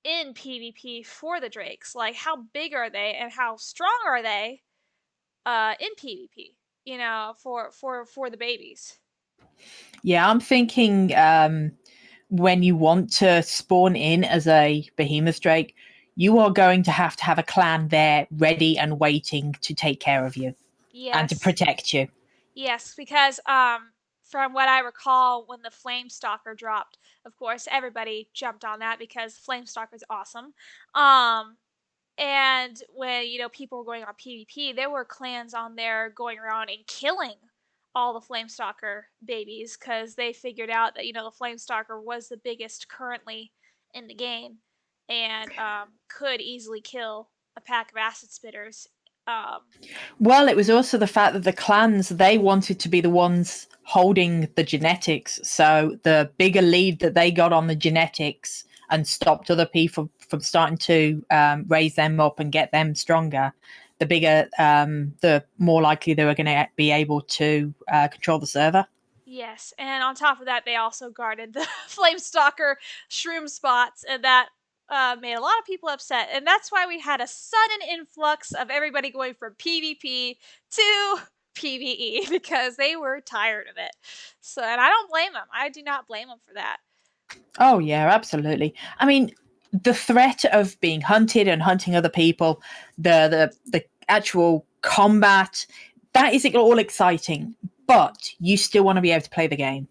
in PvP for the drakes? Like how big are they and how strong are they in PvP? For the babies. Yeah, I'm thinking when you want to spawn in as a behemoth drake, you are going to have a clan there ready and waiting to take care of you and to Yes. protect you. Yes, because from what I recall, when the Flame Stalker dropped, of course everybody jumped on that because Flame Stalker's awesome. Um, and when people were going on PvP, there were clans on there going around and killing all the Flamestalker babies because they figured out that the Flamestalker was the biggest currently in the game and could easily kill a pack of acid spitters. Um, Well, it was also the fact that the clans, they wanted to be the ones holding the genetics. So the bigger lead that they got on the genetics and stopped other people from starting to raise them up and get them stronger, the bigger, the more likely they were going to be able to control the server. Yes, and on top of that, they also guarded the Flamestalker shroom spots, and that made a lot of people upset. And that's why we had a sudden influx of everybody going from PvP to PvE because they were tired of it. So, and I don't blame them. I do not blame them for that. Oh, yeah, absolutely. I mean, the threat of being hunted and hunting other people, the actual combat, that is all exciting, but you still want to be able to play the game.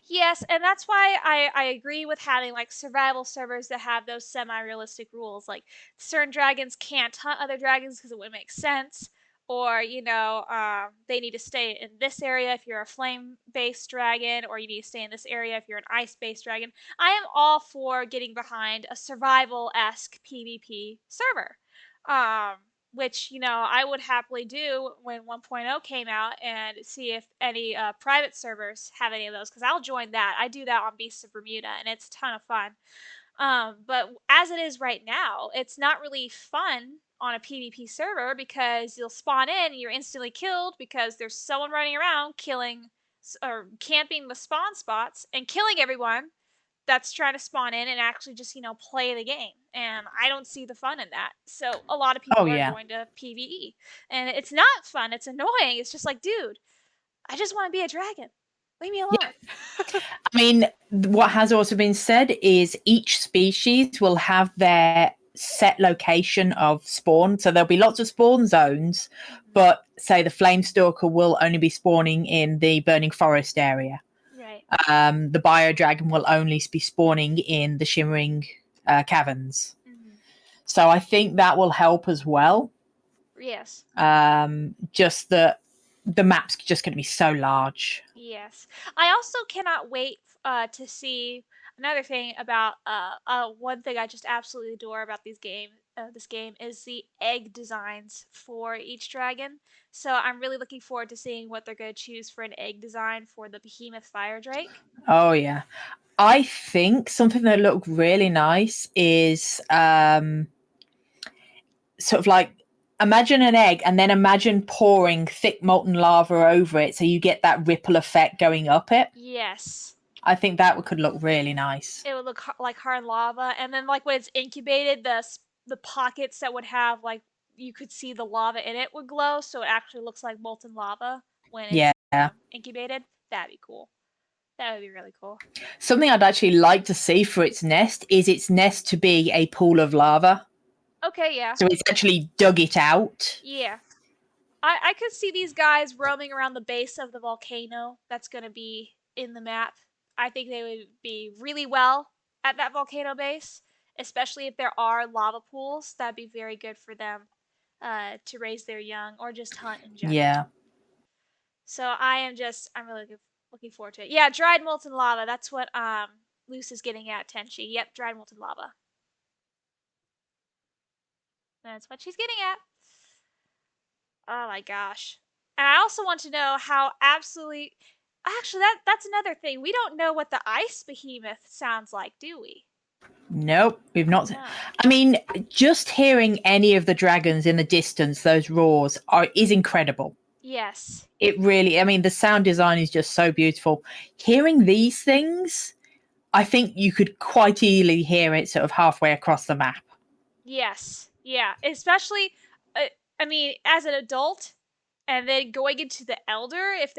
Yes, and that's why I agree with having like survival servers that have those semi-realistic rules. Like certain dragons can't hunt other dragons because it wouldn't make sense, or they need to stay in this area if you're a flame-based dragon, or you need to stay in this area if you're an ice-based dragon. I am all for getting behind a survival-esque PvP server. Which I would happily do when 1.0 came out and see if any private servers have any of those because I'll join that. I do that on Beasts of Bermuda and it's a ton of fun. But as it is right now, it's not really fun on a PvP server because you'll spawn in and you're instantly killed because there's someone running around killing or camping the spawn spots and killing everyone that's trying to spawn in and actually just play the game, and I don't see the fun in that. So a lot of Oh, people are yeah. going to PvE, and it's not fun. It's annoying. It's just like, dude, I just want to be a dragon. Leave me alone. Yeah. I mean, what has also been said is each species will have their set location of spawn. So there'll be lots of spawn zones, but say the Flamestalker will only be spawning in the Burning Forest area. Right. The Bio Dragon will only be spawning in the Shimmering Caverns. Mm-hmm. So I think that will help as well. Yes. Just that the map's just going to be so large. Yes. I also cannot wait to see another thing about one thing I just absolutely adore about this game is the egg designs for each dragon. So I'm really looking forward to seeing what they're going to choose for an egg design for the Behemoth Fire Drake. Oh, yeah. I think something that looked really nice is sort of like imagine an egg and then imagine pouring thick molten lava over it so you get that ripple effect going up it. Yes. I think that could look really nice. It would look like hard lava, and then like when it's incubated, the pockets that would have like you could see the lava in it would glow, so it actually looks like molten lava when it's incubated. That'd be cool. That would be really cool. Something I'd actually like to see for its nest is its nest to be a pool of lava. Okay, yeah. So it's actually dug it out. Yeah. I could see these guys roaming around the base of the volcano that's going to be in the map. I think they would be really well at that volcano base, especially if there are lava pools. That'd be very good for them to raise their young or just hunt in general. Yeah. So I'm really looking forward to it. Yeah, dried molten lava. That's what Luce is getting at, Tenchi. Yep, dried molten lava. That's what she's getting at. Oh my gosh. And I also want to know how actually that's another thing. We don't know what the ice behemoth sounds like, do we? Nope, we've not. No. I mean, just hearing any of the dragons in the distance, those roars is incredible. Yes. It really, I mean, the sound design is just so beautiful. Hearing these things, I think you could quite easily hear it sort of halfway across the map. Yes. Yeah. Especially, I mean, as an adult, and then going into the elder, if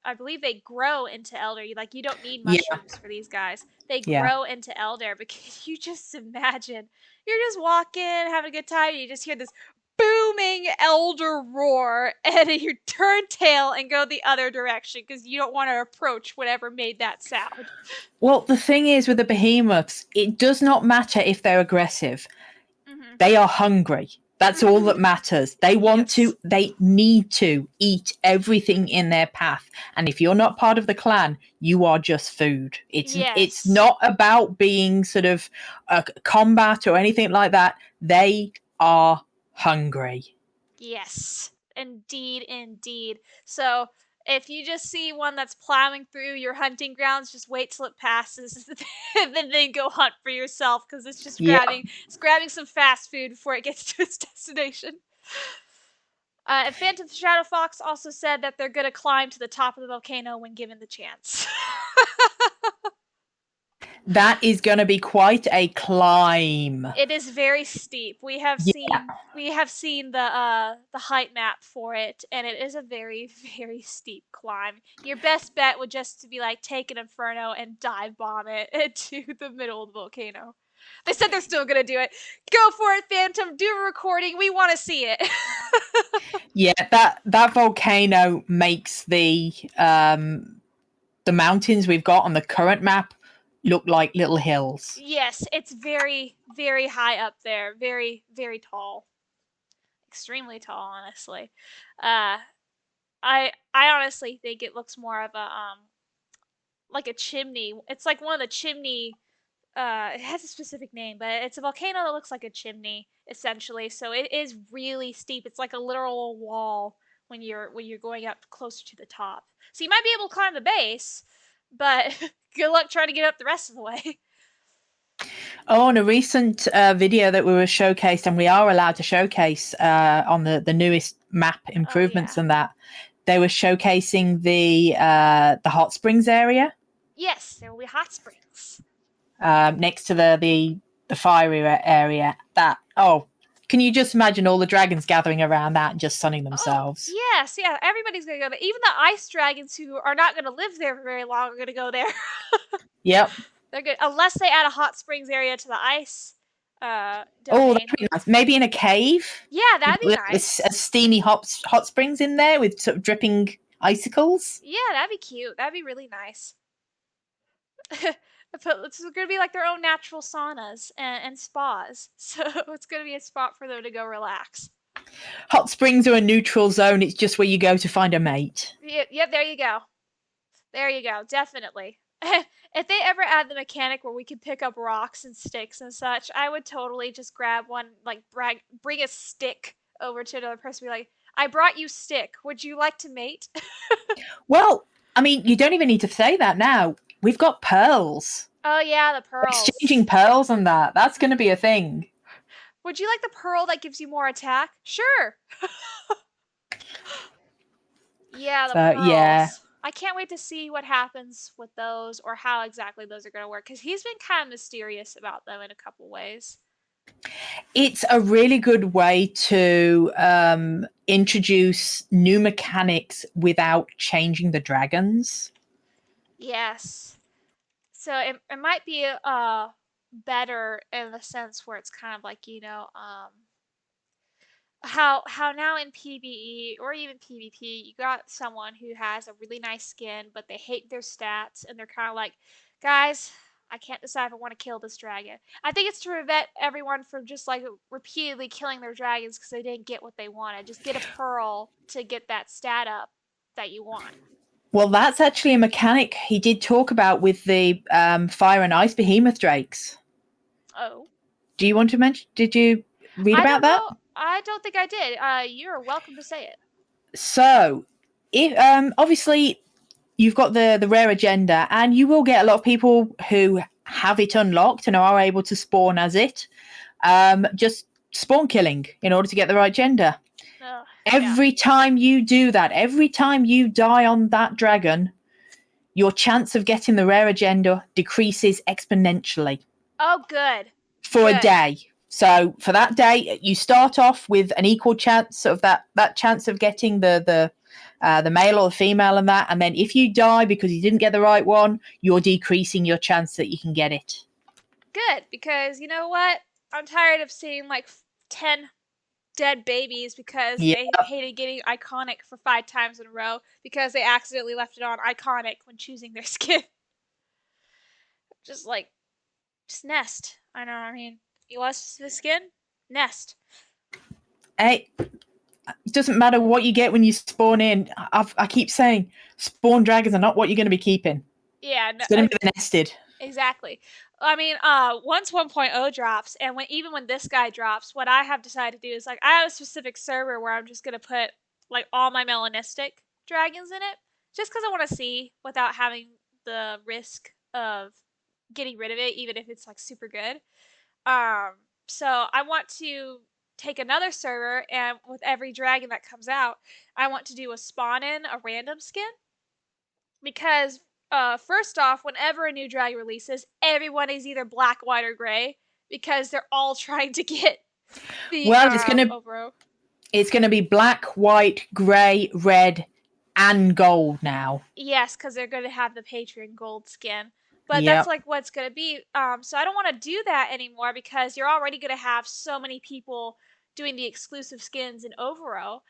I believe they grow into elder, you don't need mushrooms for these guys. They grow into elder because you just imagine you're just walking, having a good time, and you just hear this boom booming elder roar, and you turn tail and go the other direction because you don't want to approach whatever made that sound. Well, the thing is with the behemoths, it does not matter if they're aggressive. Mm-hmm. They are hungry. That's all that matters. They want to, they need to eat everything in their path. And if you're not part of the clan, you are just food. It's not about being sort of a combat or anything like that. They are hungry. Yes, indeed, indeed. So if you just see one that's plowing through your hunting grounds, just wait till it passes, and then go hunt for yourself because it's just grabbing some fast food before it gets to its destination. And Phantom Shadow Fox also said that they're gonna climb to the top of the volcano when given the chance. That is going to be quite a climb. It is very steep. We have seen the height map for it, and it is a very, very steep climb. Your best bet would just to be like take an inferno and dive bomb it into the middle of the volcano. They said they're still gonna do it. Go for it, Phantom. Do a recording. We want to see it. Yeah, that volcano makes the mountains we've got on the current map look like little hills. Yes, it's very, very high up there. Very, very tall. Extremely tall, honestly. I honestly think it looks more of a like a chimney. It's like one of the chimney. It has a specific name, but it's a volcano that looks like a chimney essentially. So it is really steep. It's like a literal wall when you're going up closer to the top. So you might be able to climb the base, but good luck trying to get up the rest of the way. Oh, in a recent video that we were showcased, and we are allowed to showcase on the newest map improvements and that, they were showcasing the hot springs area. Yes, there will be hot springs. Next to the fiery area. That, can you just imagine all the dragons gathering around that and just sunning themselves? Oh, yes, yeah, everybody's going to go there. Even the ice dragons who are not going to live there for very long are going to go there. Yep. They're good. Unless they add a hot springs area to the ice domain. Oh, that'd be nice. Maybe in a cave? Yeah, that'd be nice. A steamy hot springs in there with sort of dripping icicles. Yeah, that'd be cute. That'd be really nice. It's going to be like their own natural saunas and spas. So it's going to be a spot for them to go relax. Hot springs are a neutral zone. It's just where you go to find a mate. Yep, there you go. There you go. Definitely. If they ever add the mechanic where we can pick up rocks and sticks and such, I would totally just grab one, like bring a stick over to another person and be like, I brought you stick. Would you like to mate? Well, I mean, you don't even need to say that now. We've got pearls. Oh, yeah, the pearls. Exchanging pearls and that. That's going to be a thing. Would you like the pearl that gives you more attack? Sure. Yeah, the pearls. Yeah. I can't wait to see what happens with those or how exactly those are going to work because he's been kind of mysterious about them in a couple ways. It's a really good way to introduce new mechanics without changing the dragons. Yes. So it might be better in the sense where it's kind of like, how now in PvE or even PvP, you got someone who has a really nice skin, but they hate their stats, and they're kind of like, guys, I can't decide if I want to kill this dragon. I think it's to prevent everyone from just like repeatedly killing their dragons because they didn't get what they wanted. Just get a pearl to get that stat up that you want. Well, that's actually a mechanic he did talk about with the fire and ice behemoth drakes. Oh. Do you want to mention? Did you read about that? I don't think I did. You're welcome to say it. So, if obviously you've got the rare agenda, and you will get a lot of people who have it unlocked and are able to spawn as it. Just spawn killing in order to get the right gender. Every time you do that, every time you die on that dragon, your chance of getting the rare agenda decreases exponentially. Oh, good. For a day. So for that day, you start off with an equal chance of that chance of getting the male or the female and that. And then if you die because you didn't get the right one, you're decreasing your chance that you can get it. Good, because you know what? I'm tired of seeing like 10 dead babies because Yeah. they hated getting iconic for 5 times in a row because they accidentally left it on iconic when choosing their skin. Just nest. I know, I mean, you lost the skin? Nest. Hey, it doesn't matter what you get when you spawn in. I keep saying, spawn dragons are not what you're going to be keeping. Yeah, It's going to be the nested. Exactly. I mean, once 1.0 drops, and even when this guy drops, what I have decided to do is I have a specific server where I'm just gonna put all my melanistic dragons in it, just because I want to see without having the risk of getting rid of it, even if it's super good. So I want to take another server, and with every dragon that comes out, I want to do a spawn in a random skin because first off, whenever a new dragon releases, everyone is either black, white, or gray because they're all trying to get the overall. It's gonna be black, white, gray, red, and gold now. Yes, because they're going to have the Patreon gold skin. But that's what it's going to be. So I don't want to do that anymore because you're already going to have so many people doing the exclusive skins in Overo.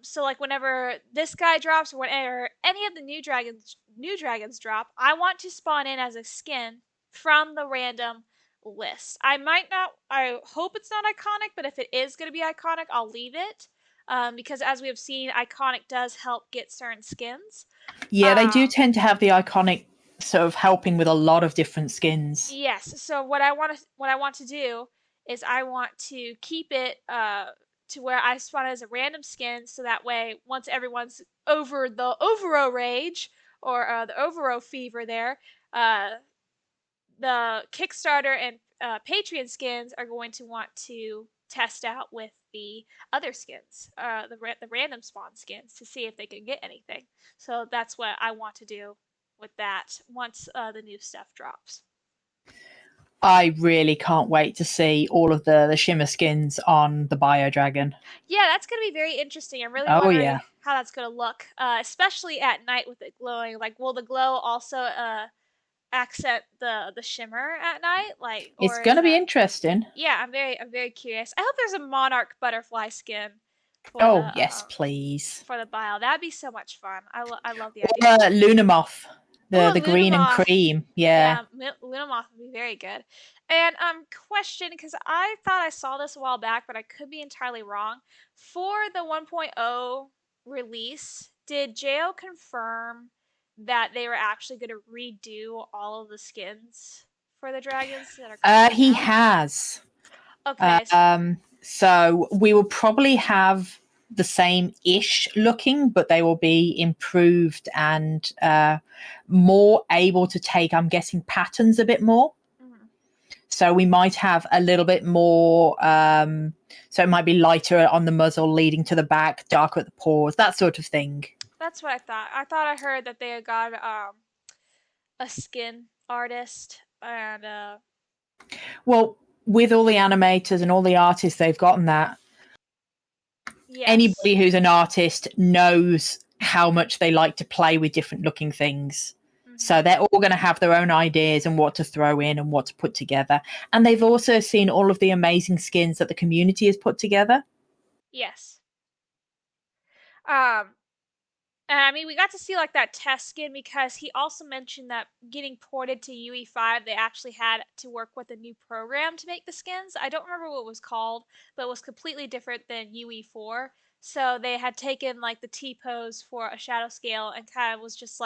So whenever this guy drops or whenever any of the new dragons drop, I want to spawn in as a skin from the random list. I hope it's not iconic, but if it is going to be iconic, I'll leave it. Because as we have seen, iconic does help get certain skins. Yeah, they do tend to have the iconic sort of helping with a lot of different skins. Yes. So what I want to do is I want to keep it to where I spawn as a random skin, so that way once everyone's over the Overo rage or the Overo fever there, the Kickstarter and Patreon skins are going to want to test out with the other skins, the random spawn skins, to see if they can get anything. So that's what I want to do with that once the new stuff drops. I really can't wait to see all of the shimmer skins on the Bio Dragon. Yeah, that's going to be very interesting. I'm really wondering how that's going to look, especially at night with it glowing. Will the glow also accent the shimmer at night? It's going to be interesting. Yeah, I'm very curious. I hope there's a monarch butterfly skin for yes, please. For the bio. That'd be so much fun. I love the idea. Lunamoth. The green and cream. Yeah. Lunamoth would be very good. And question, because I thought I saw this a while back, but I could be entirely wrong. For the 1.0 release, did Jo confirm that they were actually going to redo all of the skins for the dragons that are he has. Okay. So we will probably have the same-ish looking, but they will be improved and more able to take, I'm guessing, patterns a bit more. Mm-hmm. So we might have a little bit more, so it might be lighter on the muzzle leading to the back, darker at the paws, that sort of thing. That's what I thought. I thought I heard that they had got a skin artist and well, with all the animators and all the artists they've gotten that, yes. Anybody who's an artist knows how much they like to play with different looking things. Mm-hmm. So they're all going to have their own ideas and what to throw in and what to put together. And they've also seen all of the amazing skins that the community has put together. Yes. And I mean, we got to see that test skin because he also mentioned that getting ported to UE5, they actually had to work with a new program to make the skins. I don't remember what it was called, but it was completely different than UE4. So they had taken the T-pose for a shadow scale and kind of was just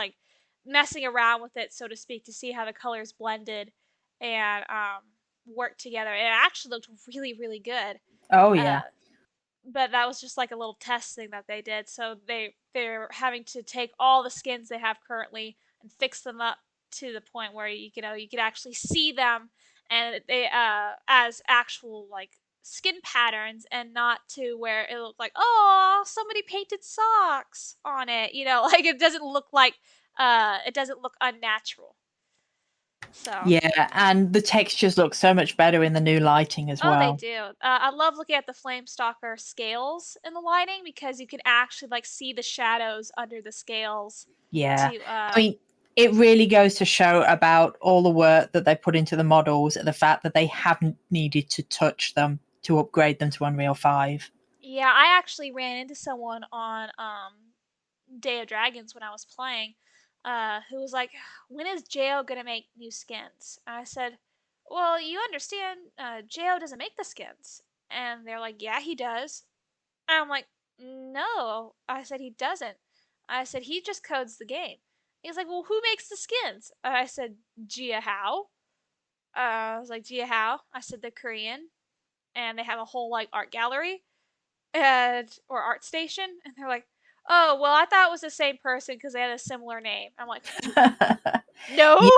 messing around with it, so to speak, to see how the colors blended and worked together. It actually looked really, really good. Oh, yeah. But that was just a little test thing that they did. So they're having to take all the skins they have currently and fix them up to the point where you could actually see them and they as actual skin patterns, and not to where it looked oh, somebody painted socks on it. It doesn't look it doesn't look unnatural. So yeah, and the textures look so much better in the new lighting as well. Oh, they do. I love looking at the Flamestalker scales in the lighting because you can actually see the shadows under the scales. Yeah, I mean, it really goes to show about all the work that they put into the models and the fact that they haven't needed to touch them to upgrade them to Unreal 5. Yeah, I actually ran into someone on Day of Dragons when I was playing, who was like, "When is Jo gonna make new skins?" And I said, "Well, you understand, Jo doesn't make the skins." And they're like, "Yeah, he does." And I'm like, "No," I said, "he doesn't." I said, "He just codes the game." He's like, "Well, who makes the skins?" I said, "Jia Hao." I was like, "Jia Hao." I said, "They're Korean, and they have a whole like art gallery and or art station." And they're like, "Oh, well, I thought it was the same person because they had a similar name." I'm like, "No." Yeah,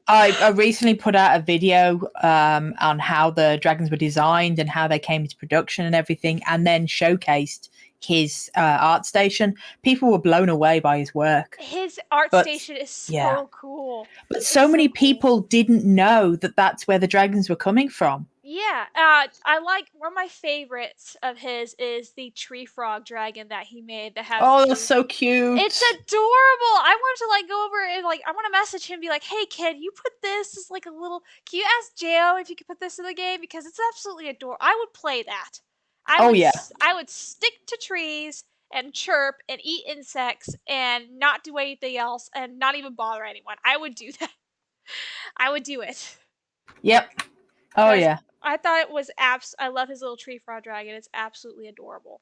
I recently put out a video on how the dragons were designed and how they came into production and everything, and then showcased his art station. People were blown away by his work. His art But station is yeah, so cool. but It's so so many cool. people didn't know that that's where the dragons were coming from. Yeah, I like one of my favorites of his is the tree frog dragon that he made that has Oh, that's the. so It's cute. adorable. I want to like go over and like I want to message him and be like, "Hey kid, you put this as like a little. Can you ask Jo if you could put this in the game because it's absolutely adorable. I would play that. Oh yeah. I would stick to trees and chirp and eat insects and not do anything else and not even bother anyone. I would do that. I would do it Yep. Oh because yeah. I thought it was I love his little tree frog dragon. It's absolutely adorable.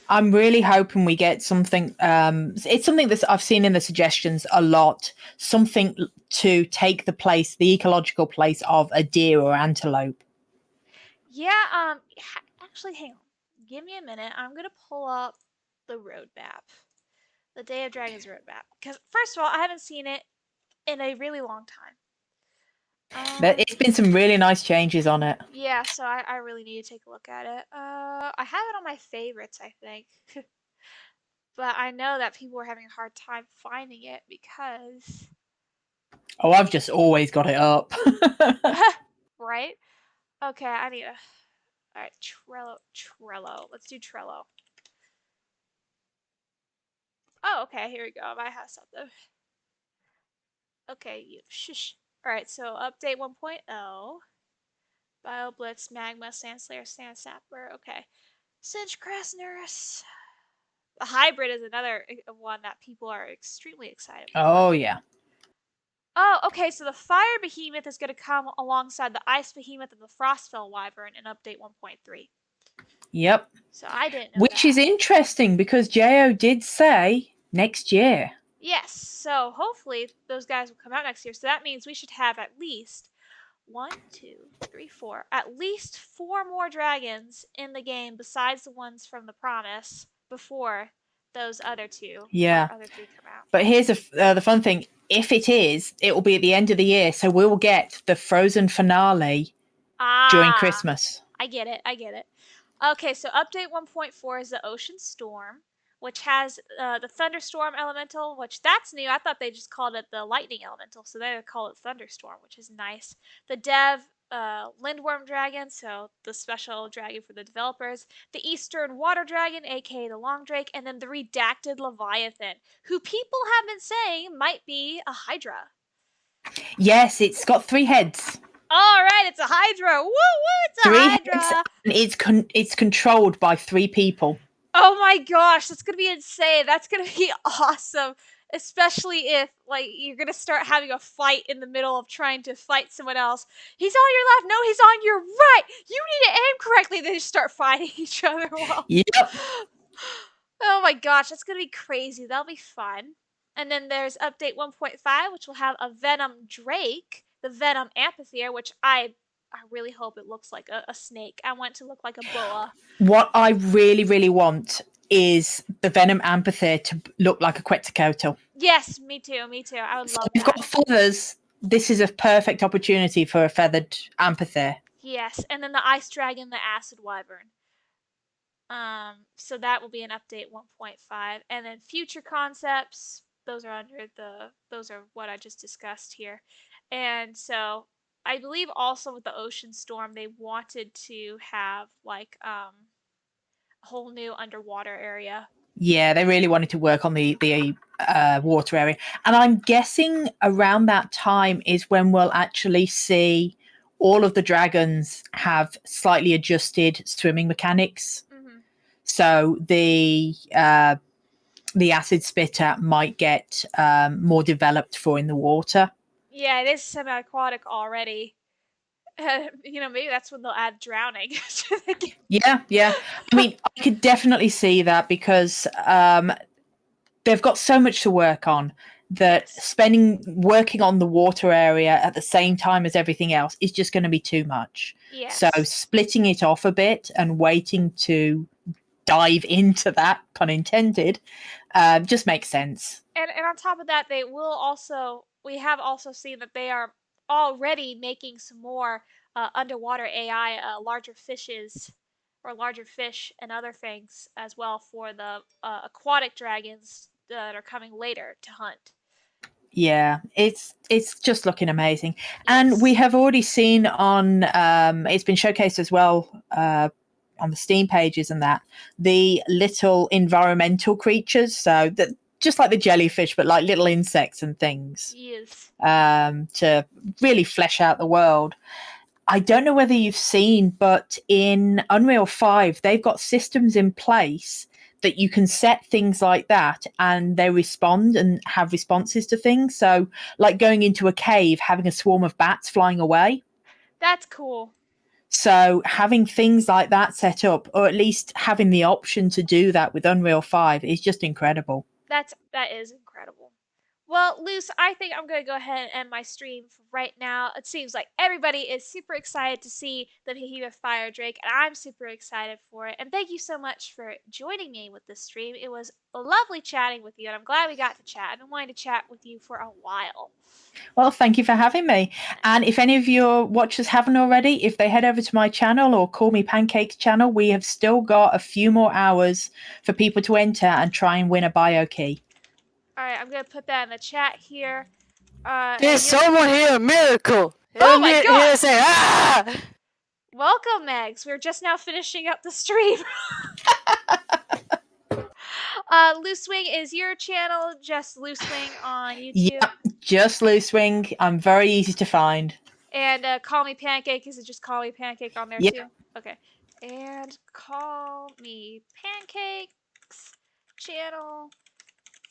I'm really hoping we get something. It's something that I've seen in the suggestions a lot. Something to take the place, the ecological place of a deer or antelope. Yeah, actually, hang on. Give me a minute. I'm gonna pull up the roadmap, the Day of Dragons roadmap, because first of all, I haven't seen it in a really long time. It's been some really nice changes on it. Yeah, so I really need to take a look at it. I have it on my favorites, I think, but I know that people are having a hard time finding it because, Oh, I've just always got it up. right? Okay, I need a. All right, Trello. Let's do Trello. Oh, okay, here we go. I might have something. Okay, you shush. Alright, so update 1.0. BioBlitz, Magma, Sandslayer, Sandsnapper. Okay. Singe Crest Nurse. The hybrid is another one that people are extremely excited for. Oh yeah. Oh, okay, so the Fire Behemoth is going to come alongside the Ice Behemoth and the Frostfell Wyvern in update 1.3. Yep. So I didn't know Which is that. interesting because Jo did say next year. Yes, so hopefully those guys will come out next year. So that means we should have at least one, two, three, four, at least four more dragons in the game besides the ones from the promise before those other two or Yeah. other three come out. But here's the fun thing. If it is, it will be at the end of the year. So we will get the Frozen finale during Ah, Christmas. I get it. I get it. Okay, so update 1.4 is the Ocean Storm, which has the Thunderstorm Elemental, which that's new. I thought they just called it the Lightning Elemental, so they call it Thunderstorm, which is nice. The Dev Lindworm Dragon, so the special dragon for the developers. The Eastern Water Dragon, aka the Long Drake, and then the Redacted Leviathan, who people have been saying might be a Hydra. Yes, it's got 3 heads. All right, it's a Hydra. Woo woo, it's a 3 heads, Hydra. and it's controlled by 3 people. Oh my gosh, that's gonna be insane. That's gonna be awesome. Especially if like you're gonna start having a fight in the middle of trying to fight someone else. He's on your left, no, he's on your right. You need to aim correctly. Then you start fighting each other while. Yep. Oh my gosh, that's gonna be crazy. That'll be fun. And then there's update 1.5, which will have a Venom Drake, the Venom Amphitheater, which I really hope it looks like a snake. I want it to look like a boa. What I really, really want is the Venom Amphitheater to look like a Quetzalcoatl. Yes, me too, me too. I would So love we've that. got feathers. This is a perfect opportunity for a feathered amphitheater. Yes, and then the Ice Dragon, the Acid Wyvern. So that will be an update 1.5, and then future concepts. Those are those are what I just discussed here, and so I believe also with the Ocean Storm they wanted to have like a whole new underwater area. Yeah, they really wanted to work on the water area, and I'm guessing around that time is when we'll actually see. all of the dragons have slightly adjusted swimming mechanics. Mm-hmm. So the acid spitter might get more developed for in the water. Yeah, it is semi-aquatic already. Maybe that's when they'll add drowning. Yeah. I mean, I could definitely see that because they've got so much to work on that working on the water area at the same time as everything else is just going to be too much. Yes. So splitting it off a bit and waiting to dive into that, pun intended, just makes sense. And on top of that, we have also seen that they are already making some more underwater AI, larger fishes or larger fish and other things as well for the aquatic dragons that are coming later to hunt. Yeah, it's just looking amazing. Yes. And we have already seen on it's been showcased as well on the Steam pages and that the little environmental creatures, so that just like the jellyfish but like little insects and things. Yes. To really flesh out the world. I don't know whether you've seen, but in Unreal 5 they've got systems in place that you can set things like that and they respond and have responses to things. So like going into a cave, having a swarm of bats flying away. That's cool. So having things like that set up, or at least having the option to do that with Unreal 5 is just incredible. That is incredible. Well, Luce, I think I'm going to go ahead and end my stream for right now. It seems like everybody is super excited to see the Behemoth Fire Drake, and I'm super excited for it. And thank you so much for joining me with this stream. It was lovely chatting with you, and I'm glad we got to chat. I've been wanting to chat with you for a while. Well, thank you for having me. And if any of your watchers haven't already, if they head over to my channel or Callmepancake's channel, we have still got a few more hours for people to enter and try and win a bio key. All right, I'm going to put that in the chat here. There's someone here, a miracle. Oh my God. Here say, ah! Welcome, Megs. We're just now finishing up the stream. Lusewing, is your channel just Lusewing on YouTube? Yeah, just Lusewing. I'm very easy to find. And Callmepancake, is it just Callmepancake on there too? Okay. And Callmepancake's channel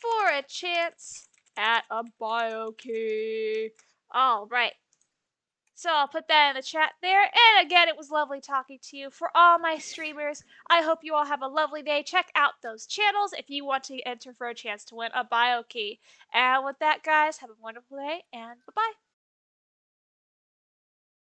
for a chance at a bio key. All right. So I'll put that in the chat there. And again, it was lovely talking to you. For all my streamers, I hope you all have a lovely day. Check out those channels if you want to enter for a chance to win a bio key. And with that, guys, have a wonderful day and bye-bye.